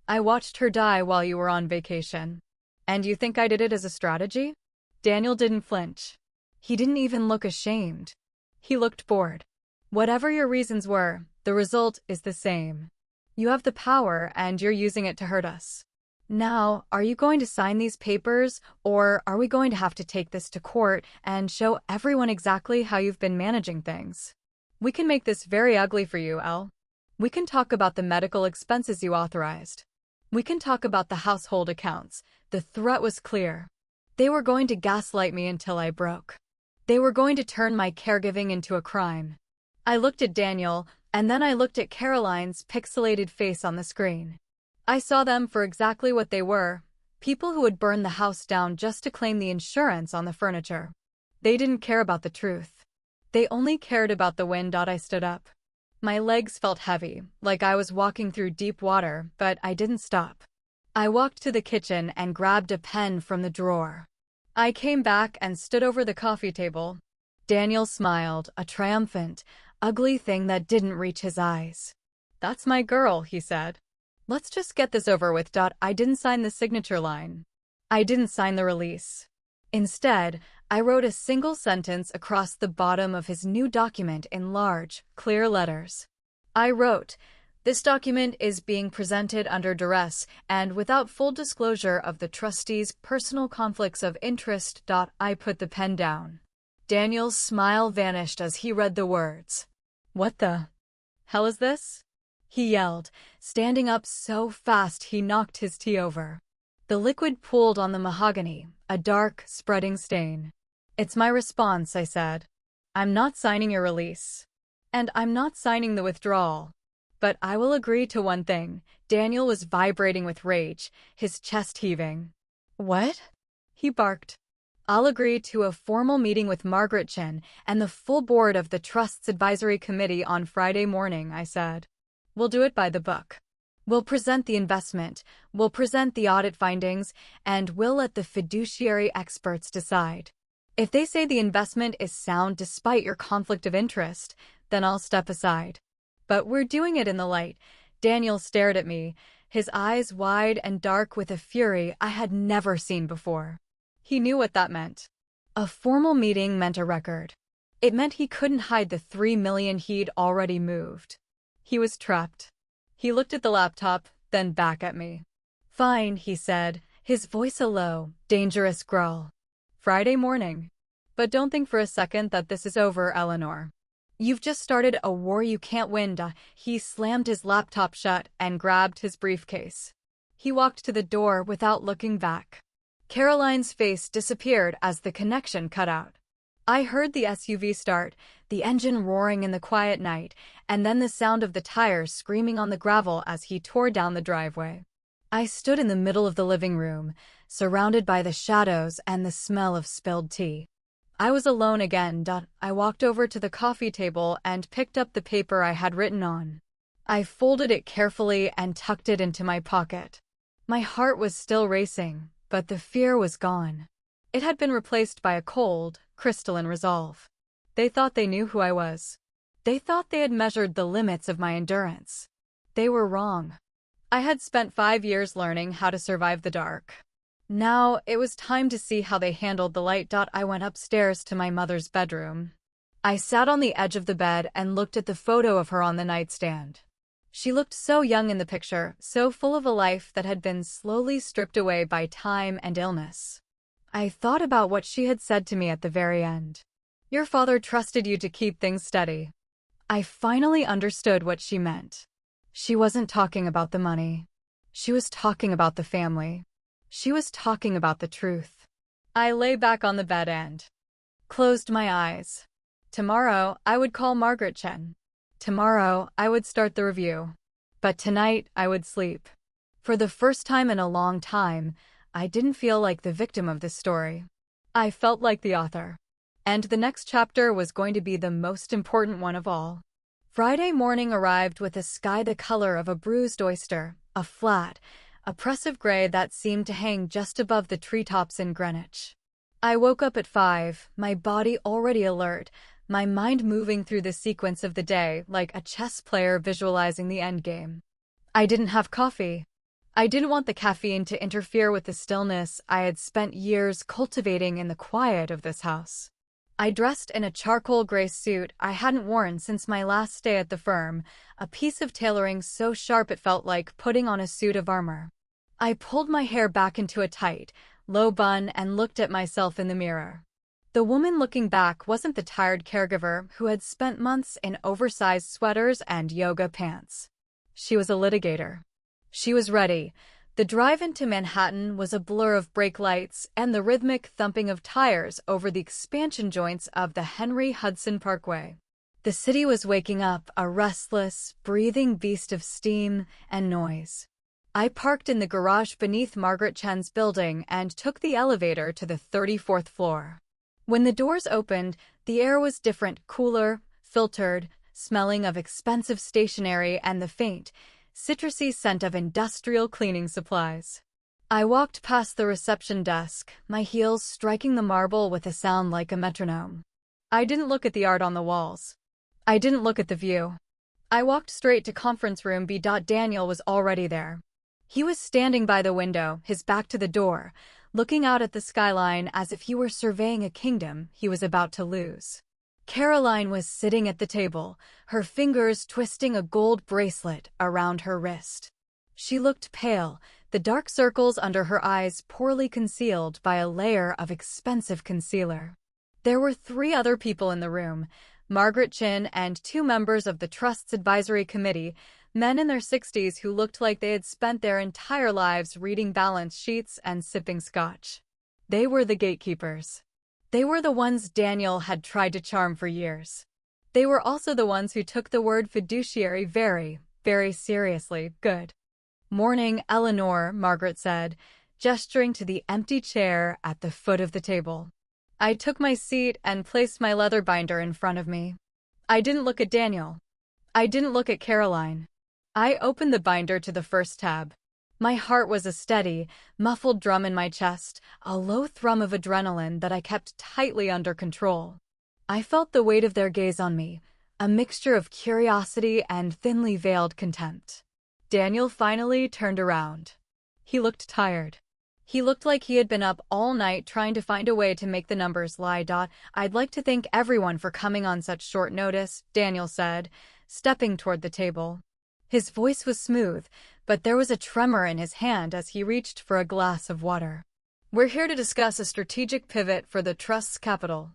S1: I watched her die while you were on vacation. And you think I did it as a strategy? Daniel didn't flinch. He didn't even look ashamed. He looked bored. Whatever your reasons were, the result is the same. You have the power and you're using it to hurt us. Now, are you going to sign these papers, or are we going to have to take this to court and show everyone exactly how you've been managing things? We can make this very ugly for you, Elle. We can talk about the medical expenses you authorized. We can talk about the household accounts. The threat was clear. They were going to gaslight me until I broke. They were going to turn my caregiving into a crime. I looked at Daniel, and then I looked at Caroline's pixelated face on the screen. I saw them for exactly what they were, people who would burn the house down just to claim the insurance on the furniture. They didn't care about the truth. They only cared about the wind. I stood up. My legs felt heavy, like I was walking through deep water, but I didn't stop. I walked to the kitchen and grabbed a pen from the drawer. I came back and stood over the coffee table. Daniel smiled, a triumphant, ugly thing that didn't reach his eyes. That's my girl, he said. Let's just get this over with. I didn't sign the signature line. I didn't sign the release. Instead, I wrote a single sentence across the bottom of his new document in large, clear letters. I wrote, "This document is being presented under duress and without full disclosure of the trustee's personal conflicts of interest." I put the pen down. Daniel's smile vanished as he read the words. What the hell is this? He yelled, standing up so fast he knocked his tea over. The liquid pooled on the mahogany, a dark, spreading stain. It's my response, I said. I'm not signing your release. And I'm not signing the withdrawal. But I will agree to one thing. Daniel was vibrating with rage, his chest heaving. What? He barked. I'll agree to a formal meeting with Margaret Chin and the full board of the Trust's Advisory Committee on Friday morning, I said. We'll do it by the book. We'll present the investment, we'll present the audit findings, and we'll let the fiduciary experts decide. If they say the investment is sound despite your conflict of interest, then I'll step aside. But we're doing it in the light. Daniel stared at me, his eyes wide and dark with a fury I had never seen before. He knew what that meant. A formal meeting meant a record. It meant he couldn't hide the $3 million he'd already moved. He was trapped. He looked at the laptop, then back at me. Fine, he said, his voice a low, dangerous growl. Friday morning. But don't think for a second that this is over, Eleanor. You've just started a war you can't win. He slammed his laptop shut and grabbed his briefcase. He walked to the door without looking back. Caroline's face disappeared as the connection cut out. I heard the SUV start, the engine roaring in the quiet night, and then the sound of the tires screaming on the gravel as he tore down the driveway. I stood in the middle of the living room, surrounded by the shadows and the smell of spilled tea. I was alone again. I walked over to the coffee table and picked up the paper I had written on. I folded it carefully and tucked it into my pocket. My heart was still racing, but the fear was gone. It had been replaced by a cold, crystalline resolve. They thought they knew who I was. They thought they had measured the limits of my endurance. They were wrong. I had spent 5 years learning how to survive the dark. Now, it was time to see how they handled the light. I went upstairs to my mother's bedroom. I sat on the edge of the bed and looked at the photo of her on the nightstand. She looked so young in the picture, so full of a life that had been slowly stripped away by time and illness. I thought about what she had said to me at the very end. "Your father trusted you to keep things steady." I finally understood what she meant. She wasn't talking about the money. She was talking about the family. She was talking about the truth. I lay back on the bed and closed my eyes. Tomorrow, I would call Margaret Chen. Tomorrow, I would start the review. But tonight, I would sleep. For the first time in a long time, I didn't feel like the victim of this story. I felt like the author. And the next chapter was going to be the most important one of all. Friday morning arrived with a sky the color of a bruised oyster, a flat, oppressive gray that seemed to hang just above the treetops in Greenwich. I woke up at 5, my body already alert, my mind moving through the sequence of the day like a chess player visualizing the endgame. I didn't have coffee. I didn't want the caffeine to interfere with the stillness I had spent years cultivating in the quiet of this house. I dressed in a charcoal gray suit I hadn't worn since my last day at the firm, a piece of tailoring so sharp it felt like putting on a suit of armor. I pulled my hair back into a tight, low bun and looked at myself in the mirror. The woman looking back wasn't the tired caregiver who had spent months in oversized sweaters and yoga pants. She was a litigator. She was ready. The drive into Manhattan was a blur of brake lights and the rhythmic thumping of tires over the expansion joints of the Henry Hudson Parkway. The city was waking up, a restless, breathing beast of steam and noise. I parked in the garage beneath Margaret Chen's building and took the elevator to the 34th floor. When the doors opened, the air was different, cooler, filtered, smelling of expensive stationery and the faint, citrusy scent of industrial cleaning supplies. I walked past the reception desk, my heels striking the marble with a sound like a metronome. I didn't look at the art on the walls. I didn't look at the view. I walked straight to conference room B. Daniel was already there. He was standing by the window, his back to the door, looking out at the skyline as if he were surveying a kingdom he was about to lose. Caroline was sitting at the table, her fingers twisting a gold bracelet around her wrist. She looked pale, the dark circles under her eyes poorly concealed by a layer of expensive concealer. There were 3 other people in the room, Margaret Chen and 2 members of the Trust's advisory committee, men in their 60s who looked like they had spent their entire lives reading balance sheets and sipping scotch. They were the gatekeepers. They were the ones Daniel had tried to charm for years. They were also the ones who took the word fiduciary very, very seriously. "Good morning, Eleanor," Margaret said, gesturing to the empty chair at the foot of the table. I took my seat and placed my leather binder in front of me. I didn't look at Daniel. I didn't look at Caroline. I opened the binder to the first tab. My heart was a steady, muffled drum in my chest, a low thrum of adrenaline that I kept tightly under control. I felt the weight of their gaze on me, a mixture of curiosity and thinly veiled contempt. Daniel finally turned around. He looked tired. He looked like he had been up all night trying to find a way to make the numbers lie. "I'd like to thank everyone for coming on such short notice," Daniel said, stepping toward the table. His voice was smooth, but there was a tremor in his hand as he reached for a glass of water. "We're here to discuss a strategic pivot for the Trust's capital.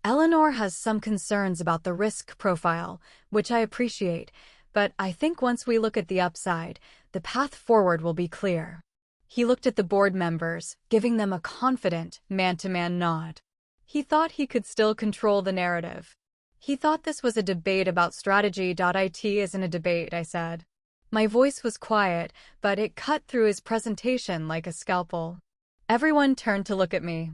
S1: Eleanor has some concerns about the risk profile, which I appreciate, but I think once we look at the upside, the path forward will be clear." He looked at the board members, giving them a confident, man-to-man nod. He thought he could still control the narrative. He thought this was a debate about strategy. "It isn't a debate," I said. My voice was quiet, but it cut through his presentation like a scalpel. Everyone turned to look at me.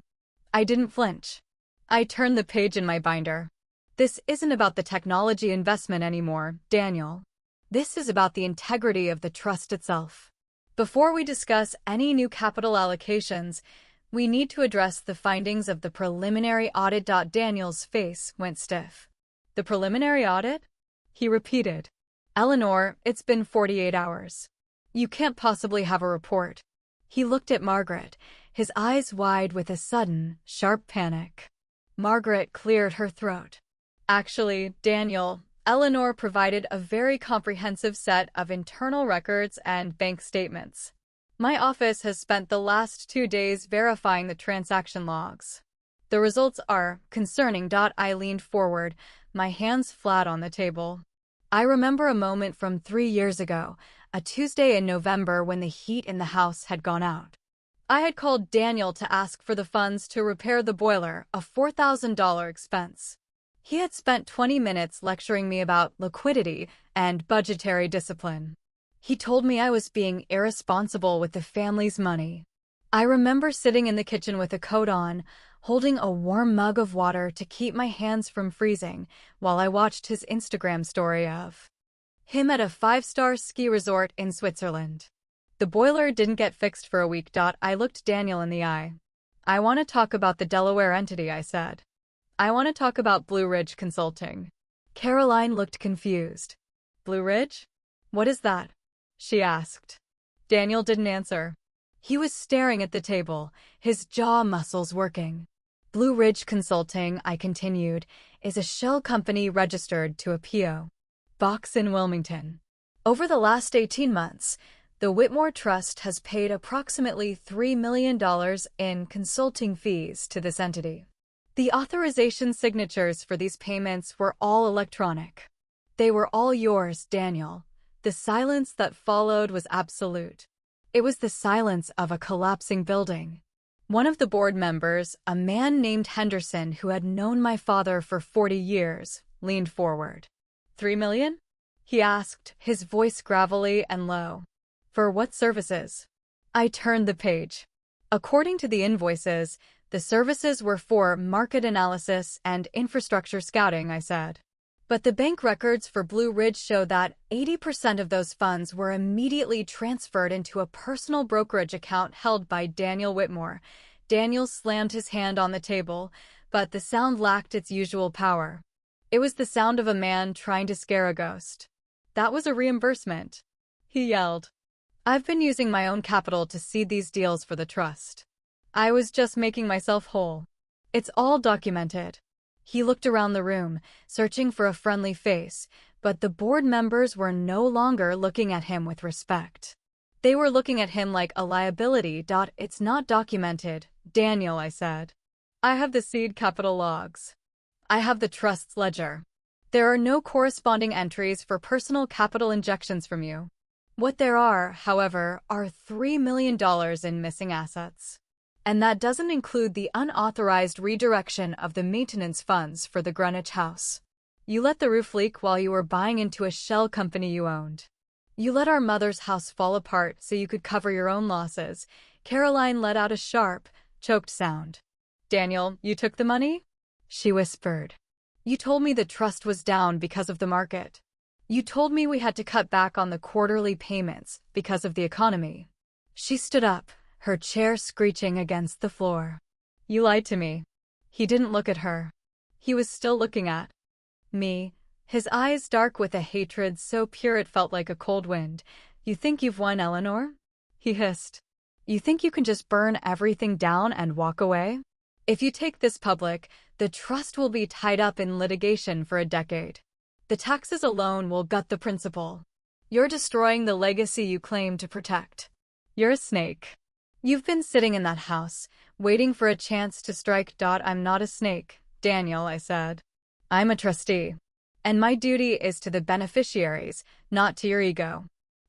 S1: I didn't flinch. I turned the page in my binder. "This isn't about the technology investment anymore, Daniel. This is about the integrity of the Trust itself. Before we discuss any new capital allocations, we need to address the findings of the preliminary audit. Daniel's face went stiff. The preliminary audit? He repeated. Eleanor, it's been 48 hours. You can't possibly have a report. He looked at Margaret, his eyes wide with a sudden, sharp panic. Margaret cleared her throat. Actually, Daniel, Eleanor provided a very comprehensive set of internal records and bank statements. My office has spent the last 2 days verifying the transaction logs. The results are concerning. I leaned forward, my hands flat on the table. I remember a moment from 3 years ago, a Tuesday in November when the heat in the house had gone out. I had called Daniel to ask for the funds to repair the boiler, a $4,000 expense. He had spent 20 minutes lecturing me about liquidity and budgetary discipline. He told me I was being irresponsible with the family's money. I remember sitting in the kitchen with a coat on, holding a warm mug of water to keep my hands from freezing while I watched his Instagram story of him at a 5-star ski resort in Switzerland. The boiler didn't get fixed for a week. I looked Daniel in the eye. I want to talk about the Delaware entity, I said. I want to talk about Blue Ridge Consulting. Caroline looked confused. Blue Ridge? What is that? She asked. Daniel didn't answer. He was staring at the table, his jaw muscles working. Blue Ridge Consulting, I continued, is a shell company registered to a P.O. box in Wilmington. Over the last 18 months, the Whitmore Trust has paid approximately $3 million in consulting fees to this entity. The authorization signatures for these payments were all electronic. They were all yours, Daniel. The silence that followed was absolute. It was the silence of a collapsing building. One of the board members, a man named Henderson who had known my father for 40 years, leaned forward. $3 million? He asked, his voice gravelly and low. For what services? I turned the page. According to the invoices, the services were for market analysis and infrastructure scouting, I said. But the bank records for Blue Ridge show that 80% of those funds were immediately transferred into a personal brokerage account held by Daniel Whitmore. Daniel slammed his hand on the table, but the sound lacked its usual power. It was the sound of a man trying to scare a ghost. That was a reimbursement. He yelled. I've been using my own capital to seed these deals for the trust. I was just making myself whole. It's all documented. He looked around the room, searching for a friendly face, but the board members were no longer looking at him with respect. They were looking at him like a liability. It's not documented, Daniel, I said. I have the seed capital logs. I have the trust's ledger. There are no corresponding entries for personal capital injections from you. What there are, however, are $3 million in missing assets. And that doesn't include the unauthorized redirection of the maintenance funds for the Greenwich house. You let the roof leak while you were buying into a shell company you owned. You let our mother's house fall apart so you could cover your own losses. Caroline let out a sharp, choked sound. Daniel, you took the money? She whispered. You told me the trust was down because of the market. You told me we had to cut back on the quarterly payments because of the economy. She stood up, her chair screeching against the floor. You lied to me. He didn't look at her. He was still looking at me, his eyes dark with a hatred so pure it felt like a cold wind. You think you've won, Eleanor? He hissed. You think you can just burn everything down and walk away? If you take this public, the trust will be tied up in litigation for a decade. The taxes alone will gut the principal. You're destroying the legacy you claim to protect. You're a snake. You've been sitting in that house, waiting for a chance to strike. I'm not a snake, Daniel, I said. I'm a trustee. And my duty is to the beneficiaries, not to your ego.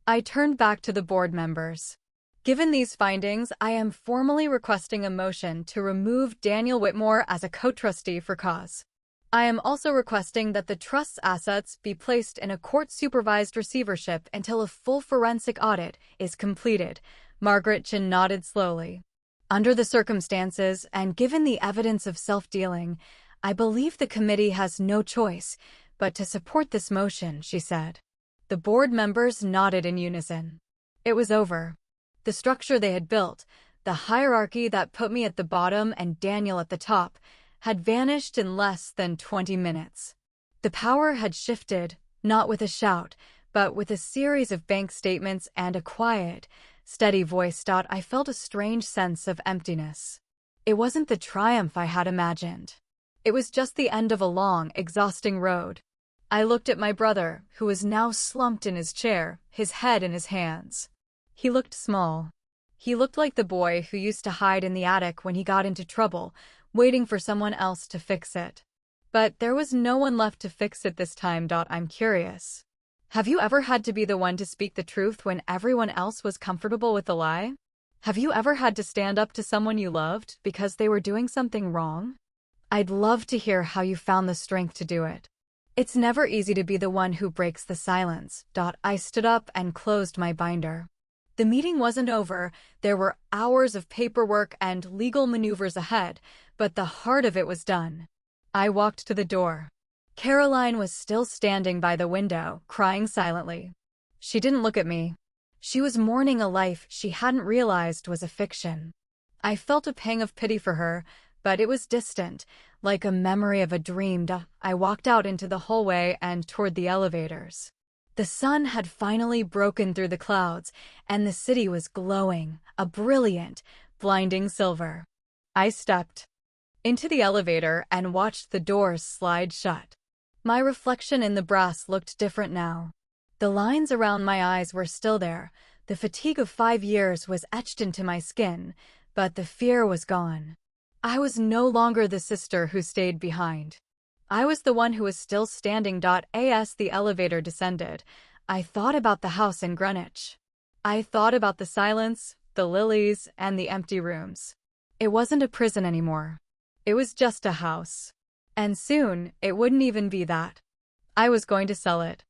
S1: I turned back to the board members. Given these findings, I am formally requesting a motion to remove Daniel Whitmore as a co-trustee for cause. I am also requesting that the trust's assets be placed in a court-supervised receivership until a full forensic audit is completed. Margaret Chin nodded slowly. Under the circumstances, and given the evidence of self-dealing, I believe the committee has no choice but to support this motion, she said. The board members nodded in unison. It was over. The structure they had built, the hierarchy that put me at the bottom and Daniel at the top, had vanished in less than 20 minutes. The power had shifted, not with a shout, but with a series of bank statements and a quiet, steady voice. I felt a strange sense of emptiness. It wasn't the triumph I had imagined. It was just the end of a long, exhausting road. I looked at my brother, who was now slumped in his chair, his head in his hands. He looked small. He looked like the boy who used to hide in the attic when he got into trouble, waiting for someone else to fix it. But there was no one left to fix it this time. I'm curious. Have you ever had to be the one to speak the truth when everyone else was comfortable with the lie? Have you ever had to stand up to someone you loved because they were doing something wrong? I'd love to hear how you found the strength to do it. It's never easy to be the one who breaks the silence. I stood up and closed my binder. The meeting wasn't over. There were hours of paperwork and legal maneuvers ahead, but the heart of it was done. I walked to the door. Caroline was still standing by the window, crying silently. She didn't look at me. She was mourning a life she hadn't realized was a fiction. I felt a pang of pity for her, but it was distant, like a memory of a dream. I walked out into the hallway and toward the elevators. The sun had finally broken through the clouds, and the city was glowing, a brilliant, blinding silver. I stepped into the elevator and watched the doors slide shut. My reflection in the brass looked different now. The lines around my eyes were still there. The fatigue of 5 years was etched into my skin, but the fear was gone. I was no longer the sister who stayed behind. I was the one who was still standing. As the elevator descended, I thought about the house in Greenwich. I thought about the silence, the lilies, and the empty rooms. It wasn't a prison anymore. It was just a house. And soon, it wouldn't even be that. I was going to sell it.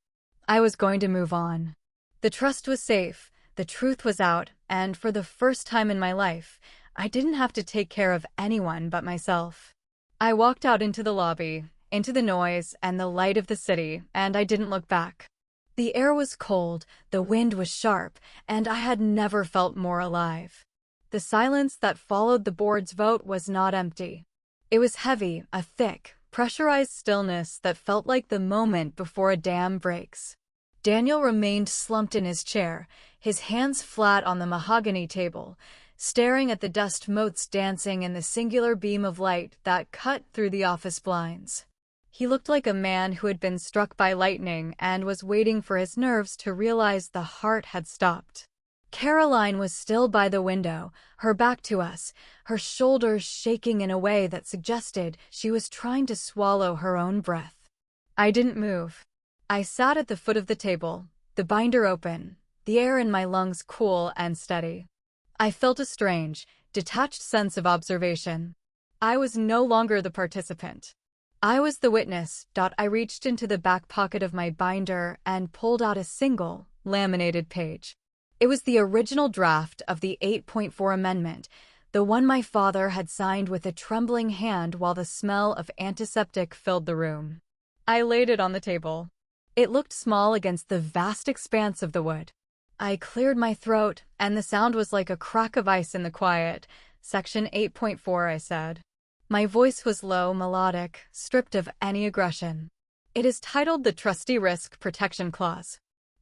S1: I was going to move on. The trust was safe, the truth was out, and for the first time in my life, I didn't have to take care of anyone but myself. I walked out into the lobby, into the noise and the light of the city, and I didn't look back. The air was cold, the wind was sharp, and I had never felt more alive. The silence that followed the board's vote was not empty. It was heavy, a thick, pressurized stillness that felt like the moment before a dam breaks. Daniel remained slumped in his chair, his hands flat on the mahogany table, staring at the dust motes dancing in the singular beam of light that cut through the office blinds. He looked like a man who had been struck by lightning and was waiting for his nerves to realize the heart had stopped. Caroline was still by the window, her back to us, her shoulders shaking in a way that suggested she was trying to swallow her own breath. I didn't move. I sat at the foot of the table, the binder open, the air in my lungs cool and steady. I felt a strange, detached sense of observation. I was no longer the participant. I was the witness. I reached into the back pocket of my binder and pulled out a single, laminated page. It was the original draft of the 8.4 Amendment, the one my father had signed with a trembling hand while the smell of antiseptic filled the room. I laid it on the table. It looked small against the vast expanse of the wood. I cleared my throat, and the sound was like a crack of ice in the quiet. Section 8.4, I said. My voice was low, melodic, stripped of any aggression. It is titled the Trustee Risk Protection Clause.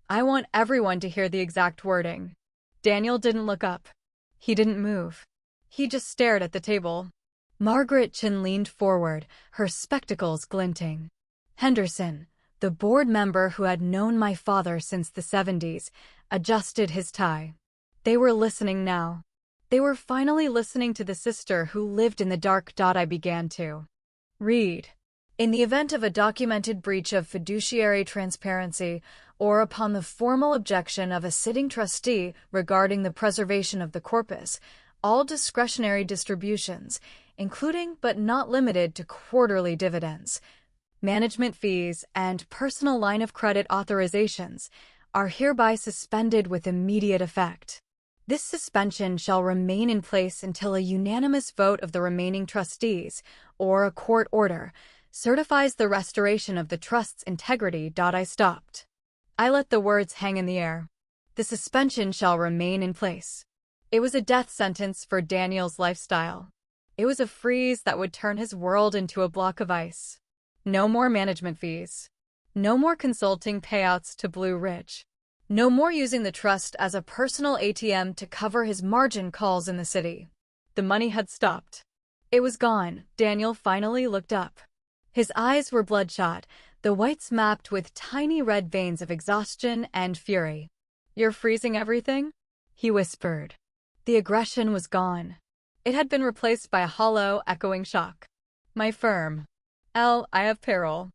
S1: I want everyone to hear the exact wording. Daniel didn't look up. He didn't move. He just stared at the table. Margaret Chin leaned forward, her spectacles glinting. Henderson, the board member who had known my father since the 70s, adjusted his tie. They were listening now. They were finally listening to the sister who lived in the dark. I began to read. In the event of a documented breach of fiduciary transparency, or upon the formal objection of a sitting trustee regarding the preservation of the corpus, all discretionary distributions, including but not limited to quarterly dividends, management fees, and personal line of credit authorizations, are hereby suspended with immediate effect. This suspension shall remain in place until a unanimous vote of the remaining trustees, or a court order, certifies the restoration of the trust's integrity. I stopped. I let the words hang in the air. The suspension shall remain in place. It was a death sentence for Daniel's lifestyle. It was a freeze that would turn his world into a block of ice. No more management fees. No more consulting payouts to Blue Ridge. No more using the trust as a personal ATM to cover his margin calls in the city. The money had stopped. It was gone. Daniel finally looked up. His eyes were bloodshot, the whites mapped with tiny red veins of exhaustion and fury. "You're freezing everything?" he whispered. The aggression was gone. It had been replaced by a hollow, echoing shock. "My firm. I have payroll.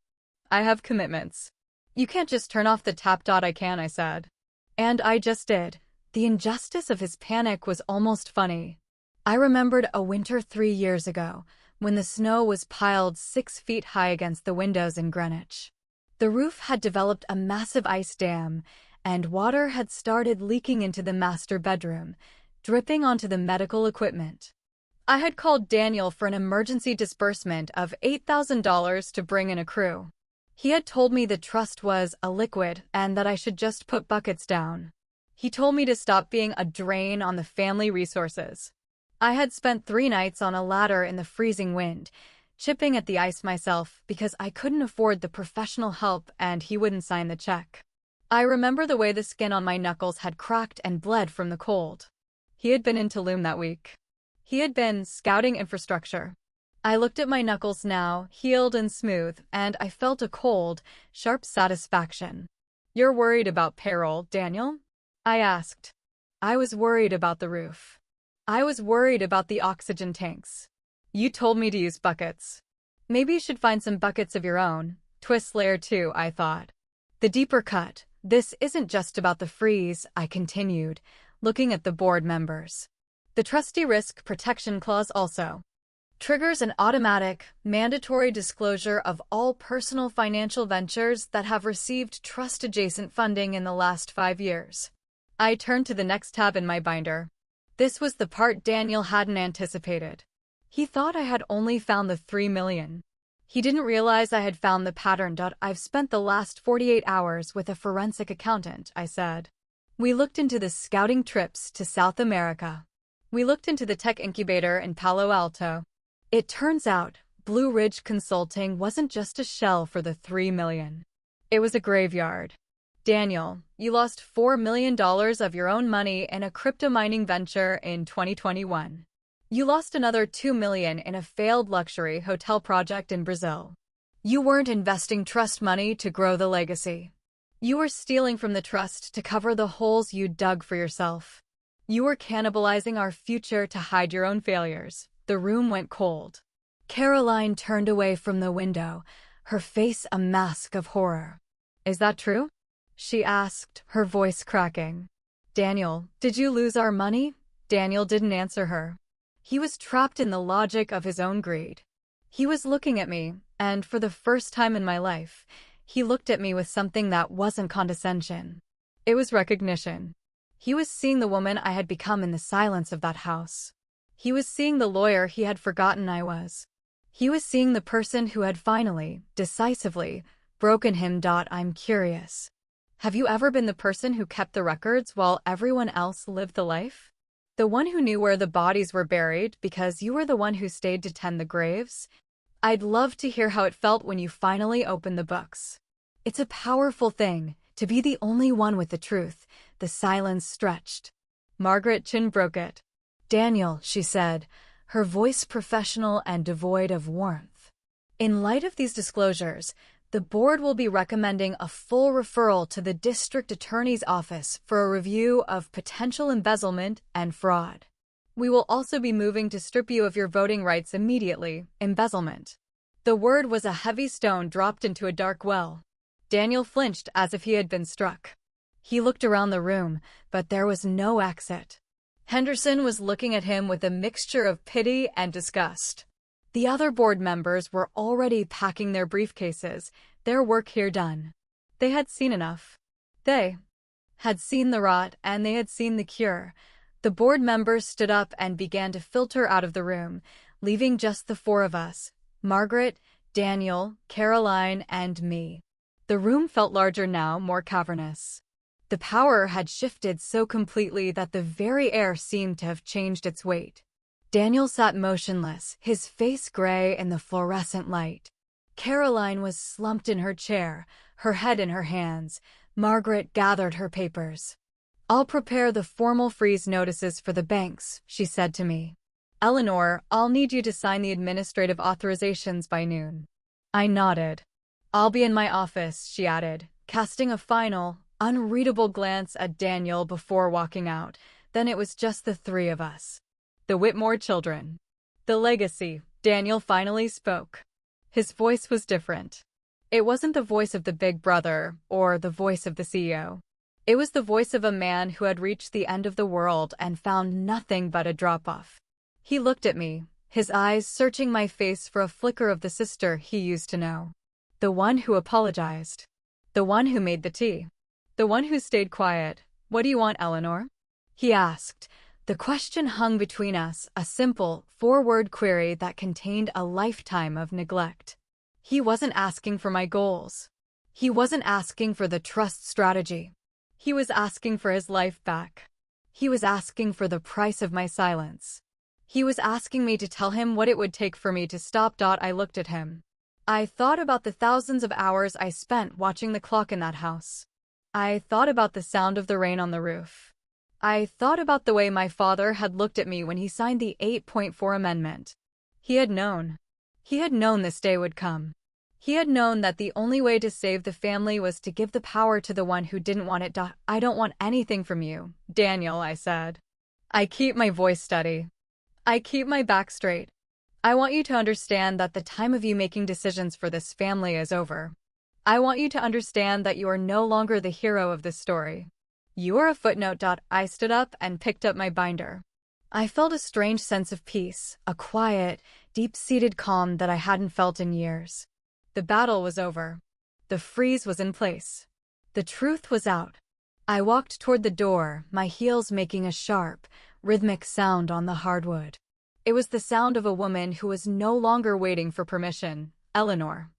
S1: I have commitments. You can't just turn off the tap. I can," I said. And I just did. The injustice of his panic was almost funny. I remembered a winter 3 years ago, when the snow was piled 6 feet high against the windows in Greenwich. The roof had developed a massive ice dam, and water had started leaking into the master bedroom, dripping onto the medical equipment. I had called Daniel for an emergency disbursement of $8,000 to bring in a crew. He had told me the trust was a liquid and that I should just put buckets down. He told me to stop being a drain on the family resources. I had spent 3 nights on a ladder in the freezing wind, chipping at the ice myself because I couldn't afford the professional help and he wouldn't sign the check. I remember the way the skin on my knuckles had cracked and bled from the cold. He had been in Tulum that week. He had been scouting infrastructure. I looked at my knuckles now, healed and smooth, and I felt a cold, sharp satisfaction. "You're worried about payroll, Daniel?" I asked. I was worried about the roof. I was worried about the oxygen tanks. "You told me to use buckets. Maybe you should find some buckets of your own." Twist layer 2, I thought. The deeper cut. "This isn't just about the freeze," I continued, looking at the board members. "The trustee risk protection clause also triggers an automatic, mandatory disclosure of all personal financial ventures that have received trust-adjacent funding in the last 5 years. I turned to the next tab in my binder. This was the part Daniel hadn't anticipated. He thought I had only found the $3 million. He didn't realize I had found the pattern. "I've spent the last 48 hours with a forensic accountant," I said. "We looked into the scouting trips to South America. We looked into the tech incubator in Palo Alto. It turns out, Blue Ridge Consulting wasn't just a shell for the $3 million. It was a graveyard. Daniel, you lost $4 million of your own money in a crypto mining venture in 2021. You lost another $2 million in a failed luxury hotel project in Brazil. You weren't investing trust money to grow the legacy. You were stealing from the trust to cover the holes you dug for yourself. You were cannibalizing our future to hide your own failures." The room went cold. Caroline turned away from the window, her face a mask of horror. "Is that true?" she asked, her voice cracking. "Daniel, did you lose our money?" Daniel didn't answer her. He was trapped in the logic of his own greed. He was looking at me, and for the first time in my life, he looked at me with something that wasn't condescension. It was recognition. He was seeing the woman I had become in the silence of that house. He was seeing the lawyer he had forgotten I was. He was seeing the person who had finally, decisively, broken him. "I'm curious. Have you ever been the person who kept the records while everyone else lived the life? The one who knew where the bodies were buried because you were the one who stayed to tend the graves? I'd love to hear how it felt when you finally opened the books. It's a powerful thing, to be the only one with the truth." The silence stretched. Margaret Chin broke it. "Daniel," she said, her voice professional and devoid of warmth. "In light of these disclosures, the board will be recommending a full referral to the district attorney's office for a review of potential embezzlement and fraud. We will also be moving to strip you of your voting rights immediately." Embezzlement. The word was a heavy stone dropped into a dark well. Daniel flinched as if he had been struck. He looked around the room, but there was no exit. Henderson was looking at him with a mixture of pity and disgust. The other board members were already packing their briefcases, their work here done. They had seen enough. They had seen the rot, and they had seen the cure. The board members stood up and began to filter out of the room, leaving just the 4 of us: Margaret, Daniel, Caroline, and me. The room felt larger now, more cavernous. The power had shifted so completely that the very air seemed to have changed its weight. Daniel sat motionless, his face gray in the fluorescent light. Caroline was slumped in her chair, her head in her hands. Margaret gathered her papers. "I'll prepare the formal freeze notices for the banks," she said to me. "Eleanor, I'll need you to sign the administrative authorizations by noon." I nodded. "I'll be in my office," she added, casting a final, unreadable glance at Daniel before walking out. Then it was just the three of us. The Whitmore children. The legacy. Daniel finally spoke. His voice was different. It wasn't the voice of the big brother or the voice of the CEO. It was the voice of a man who had reached the end of the world and found nothing but a drop-off. He looked at me, his eyes searching my face for a flicker of the sister he used to know. The one who apologized. The one who made the tea. The one who stayed quiet. "What do you want, Eleanor?" he asked. The question hung between us, a simple, four-word query that contained a lifetime of neglect. He wasn't asking for my goals. He wasn't asking for the trust strategy. He was asking for his life back. He was asking for the price of my silence. He was asking me to tell him what it would take for me to stop. I looked at him. I thought about the thousands of hours I spent watching the clock in that house. I thought about the sound of the rain on the roof. I thought about the way my father had looked at me when he signed the 8.4 Amendment. He had known. He had known this day would come. He had known that the only way to save the family was to give the power to the one who didn't want it. "I don't want anything from you, Daniel," I said. I keep my voice steady. I keep my back straight. "I want you to understand that the time of you making decisions for this family is over. I want you to understand that you are no longer the hero of this story. You are a footnote." I stood up and picked up my binder. I felt a strange sense of peace, a quiet, deep-seated calm that I hadn't felt in years. The battle was over. The freeze was in place. The truth was out. I walked toward the door, my heels making a sharp, rhythmic sound on the hardwood. It was the sound of a woman who was no longer waiting for permission. "Eleanor."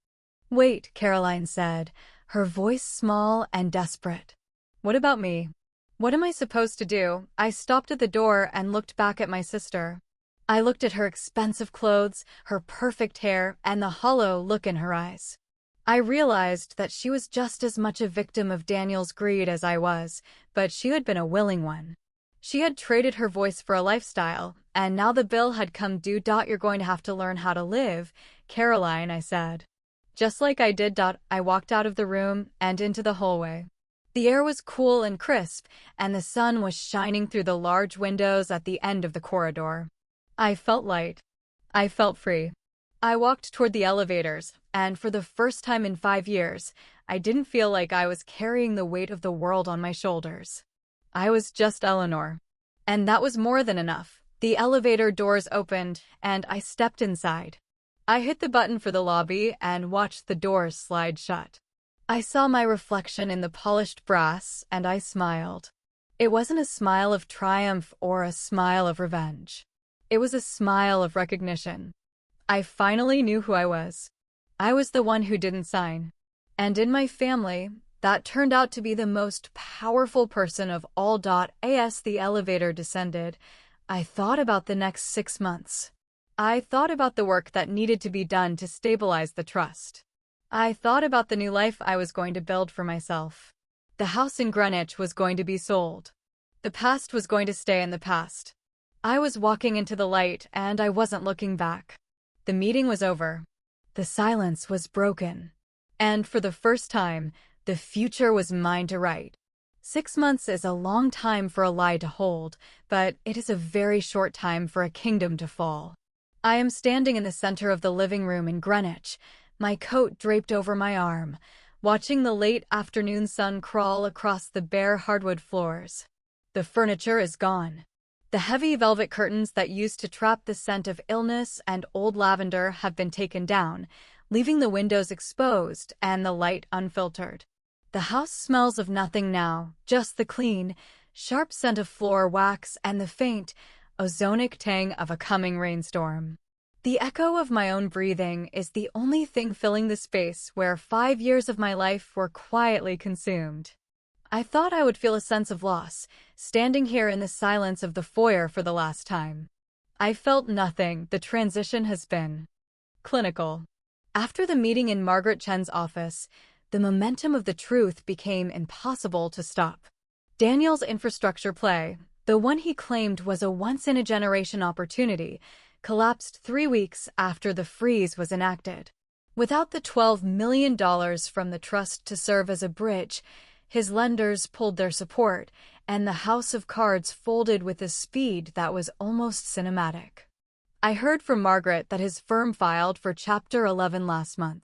S1: "Wait," Caroline said, her voice small and desperate. "What about me? What am I supposed to do?" I stopped at the door and looked back at my sister. I looked at her expensive clothes, her perfect hair, and the hollow look in her eyes. I realized that she was just as much a victim of Daniel's greed as I was, but she had been a willing one. She had traded her voice for a lifestyle, and now the bill had come due. "You're going to have to learn how to live, Caroline," I said. Just like I did. I walked out of the room and into the hallway. The air was cool and crisp, and the sun was shining through the large windows at the end of the corridor. I felt light. I felt free. I walked toward the elevators, and for the first time in 5 years, I didn't feel like I was carrying the weight of the world on my shoulders. I was just Eleanor. And that was more than enough. The elevator doors opened, and I stepped inside. I hit the button for the lobby and watched the doors slide shut. I saw my reflection in the polished brass, and I smiled. It wasn't a smile of triumph or a smile of revenge. It was a smile of recognition. I finally knew who I was. I was the one who didn't sign. And in my family, that turned out to be the most powerful person of all. As the elevator descended, I thought about the next 6 months. I thought about the work that needed to be done to stabilize the trust. I thought about the new life I was going to build for myself. The house in Greenwich was going to be sold. The past was going to stay in the past. I was walking into the light, and I wasn't looking back. The meeting was over. The silence was broken. And for the first time, the future was mine to write. 6 months is a long time for a lie to hold, but it is a very short time for a kingdom to fall. I am standing in the center of the living room in Greenwich, my coat draped over my arm, watching the late afternoon sun crawl across the bare hardwood floors. The furniture is gone. The heavy velvet curtains that used to trap the scent of illness and old lavender have been taken down, leaving the windows exposed and the light unfiltered. The house smells of nothing now, just the clean, sharp scent of floor wax and the faint, ozonic tang of a coming rainstorm. The echo of my own breathing is the only thing filling the space where 5 years of my life were quietly consumed. I thought I would feel a sense of loss, standing here in the silence of the foyer for the last time. I felt nothing. The transition has been clinical. After the meeting in Margaret Chen's office, the momentum of the truth became impossible to stop. Daniel's infrastructure play, the one he claimed was a once-in-a-generation opportunity, collapsed 3 weeks after the freeze was enacted. Without the $12 million from the trust to serve as a bridge, his lenders pulled their support, and the house of cards folded with a speed that was almost cinematic. I heard from Margaret that his firm filed for Chapter 11 last month.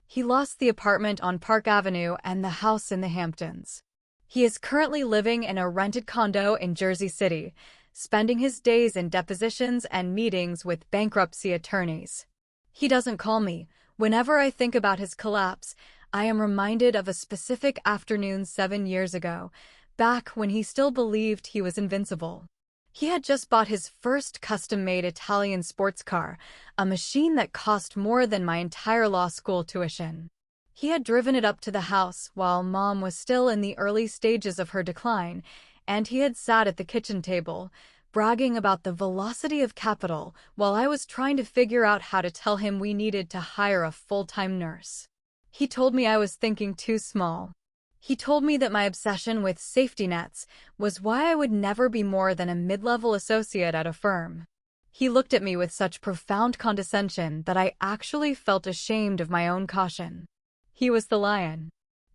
S1: He lost the apartment on Park Avenue and the house in the Hamptons. He is currently living in a rented condo in Jersey City, spending his days in depositions and meetings with bankruptcy attorneys. He doesn't call me. Whenever I think about his collapse, I am reminded of a specific afternoon 7 years ago, back when he still believed he was invincible. He had just bought his first custom-made Italian sports car, a machine that cost more than my entire law school tuition. He had driven it up to the house while Mom was still in the early stages of her decline, and he had sat at the kitchen table, bragging about the velocity of capital while I was trying to figure out how to tell him we needed to hire a full-time nurse. He told me I was thinking too small. He told me that my obsession with safety nets was why I would never be more than a mid-level associate at a firm. He looked at me with such profound condescension that I actually felt ashamed of my own caution. He was the lion.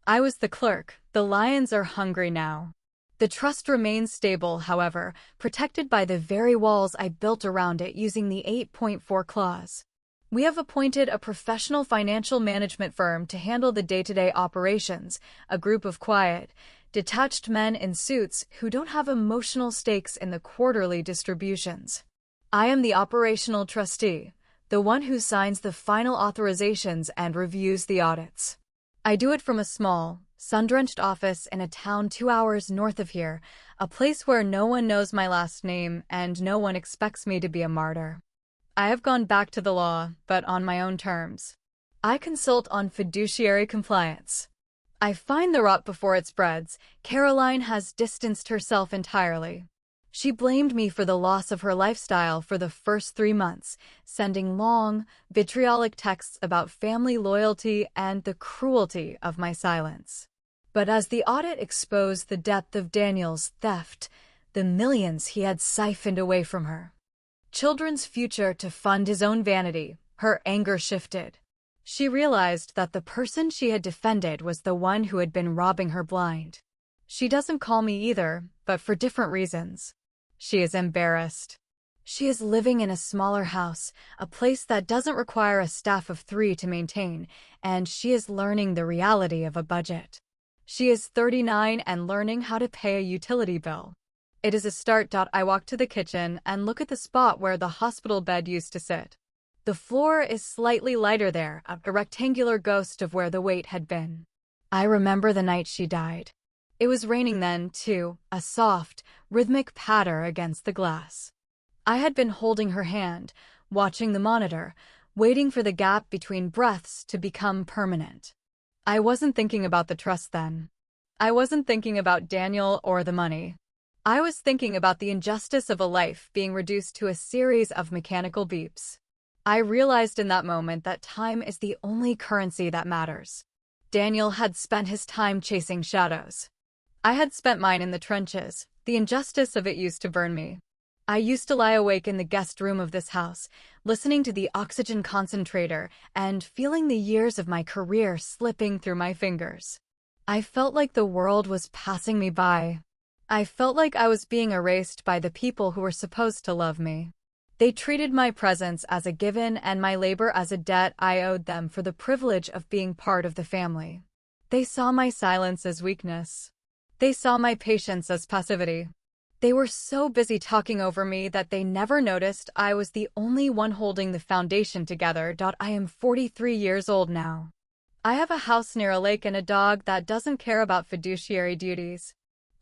S1: I was the clerk. The lions are hungry now. The trust remains stable, however, protected by the very walls I built around it using the 8.4 clause. We have appointed a professional financial management firm to handle the day-to-day operations, a group of quiet, detached men in suits who don't have emotional stakes in the quarterly distributions. I am the operational trustee, the one who signs the final authorizations and reviews the audits. I do it from a small, sun-drenched office in a town 2 hours north of here, a place where no one knows my last name and no one expects me to be a martyr. I have gone back to the law, but on my own terms. I consult on fiduciary compliance. I find the rot before it spreads. Caroline has distanced herself entirely. She blamed me for the loss of her lifestyle for the first 3 months, sending long, vitriolic texts about family loyalty and the cruelty of my silence. But as the audit exposed the depth of Daniel's theft, the millions he had siphoned away from her, children's future to fund his own vanity, her anger shifted. She realized that the person she had defended was the one who had been robbing her blind. She doesn't call me either, but for different reasons. She is embarrassed. She is living in a smaller house, a place that doesn't require a staff of 3 to maintain, and she is learning the reality of a budget. She is 39 and learning how to pay a utility bill. It is a start. I walk to the kitchen and look at the spot where the hospital bed used to sit. The floor is slightly lighter there, a rectangular ghost of where the weight had been. I remember the night she died. It was raining then, too, a soft, rhythmic patter against the glass. I had been holding her hand, watching the monitor, waiting for the gap between breaths to become permanent. I wasn't thinking about the trust then. I wasn't thinking about Daniel or the money. I was thinking about the injustice of a life being reduced to a series of mechanical beeps. I realized in that moment that time is the only currency that matters. Daniel had spent his time chasing shadows. I had spent mine in the trenches. The injustice of it used to burn me. I used to lie awake in the guest room of this house, listening to the oxygen concentrator and feeling the years of my career slipping through my fingers. I felt like the world was passing me by. I felt like I was being erased by the people who were supposed to love me. They treated my presence as a given and my labor as a debt I owed them for the privilege of being part of the family. They saw my silence as weakness. They saw my patience as passivity. They were so busy talking over me that they never noticed I was the only one holding the foundation together. I am 43 years old now. I have a house near a lake and a dog that doesn't care about fiduciary duties.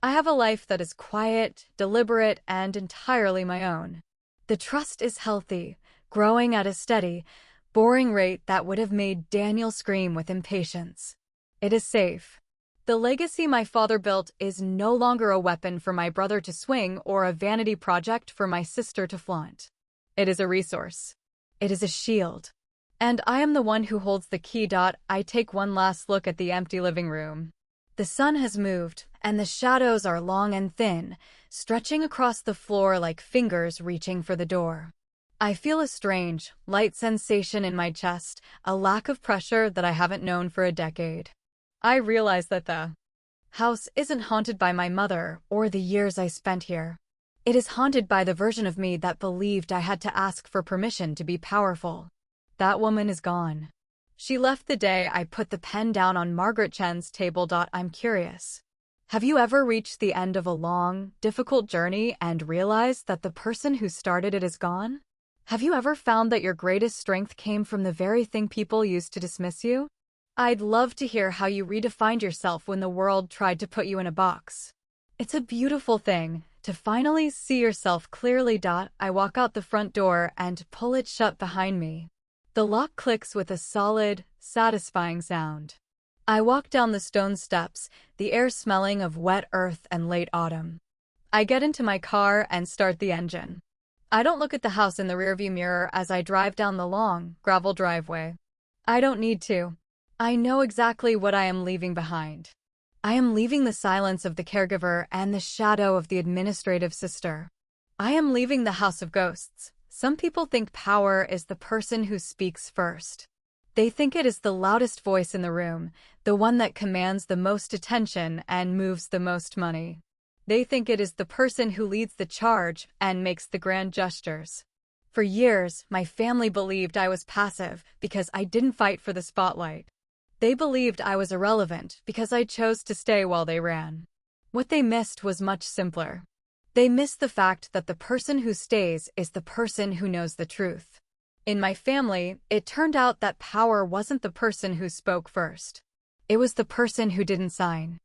S1: I have a life that is quiet, deliberate, and entirely my own. The trust is healthy, growing at a steady, boring rate that would have made Daniel scream with impatience. It is safe. The legacy my father built is no longer a weapon for my brother to swing or a vanity project for my sister to flaunt. It is a resource. It is a shield. And I am the one who holds the key. I take one last look at the empty living room. The sun has moved, and the shadows are long and thin, stretching across the floor like fingers reaching for the door. I feel a strange, light sensation in my chest, a lack of pressure that I haven't known for a decade. I realize that the house isn't haunted by my mother or the years I spent here. It is haunted by the version of me that believed I had to ask for permission to be powerful. That woman is gone. She left the day I put the pen down on Margaret Chen's table. I'm curious. Have you ever reached the end of a long, difficult journey and realized that the person who started it is gone? Have you ever found that your greatest strength came from the very thing people used to dismiss you? I'd love to hear how you redefined yourself when the world tried to put you in a box. It's a beautiful thing to finally see yourself clearly. I walk out the front door and pull it shut behind me. The lock clicks with a solid, satisfying sound. I walk down the stone steps, the air smelling of wet earth and late autumn. I get into my car and start the engine. I don't look at the house in the rearview mirror as I drive down the long, gravel driveway. I don't need to. I know exactly what I am leaving behind. I am leaving the silence of the caregiver and the shadow of the administrative sister. I am leaving the house of ghosts. Some people think power is the person who speaks first. They think it is the loudest voice in the room, the one that commands the most attention and moves the most money. They think it is the person who leads the charge and makes the grand gestures. For years, my family believed I was passive because I didn't fight for the spotlight. They believed I was irrelevant because I chose to stay while they ran. What they missed was much simpler. They missed the fact that the person who stays is the person who knows the truth. In my family, it turned out that power wasn't the person who spoke first. It was the person who didn't sign.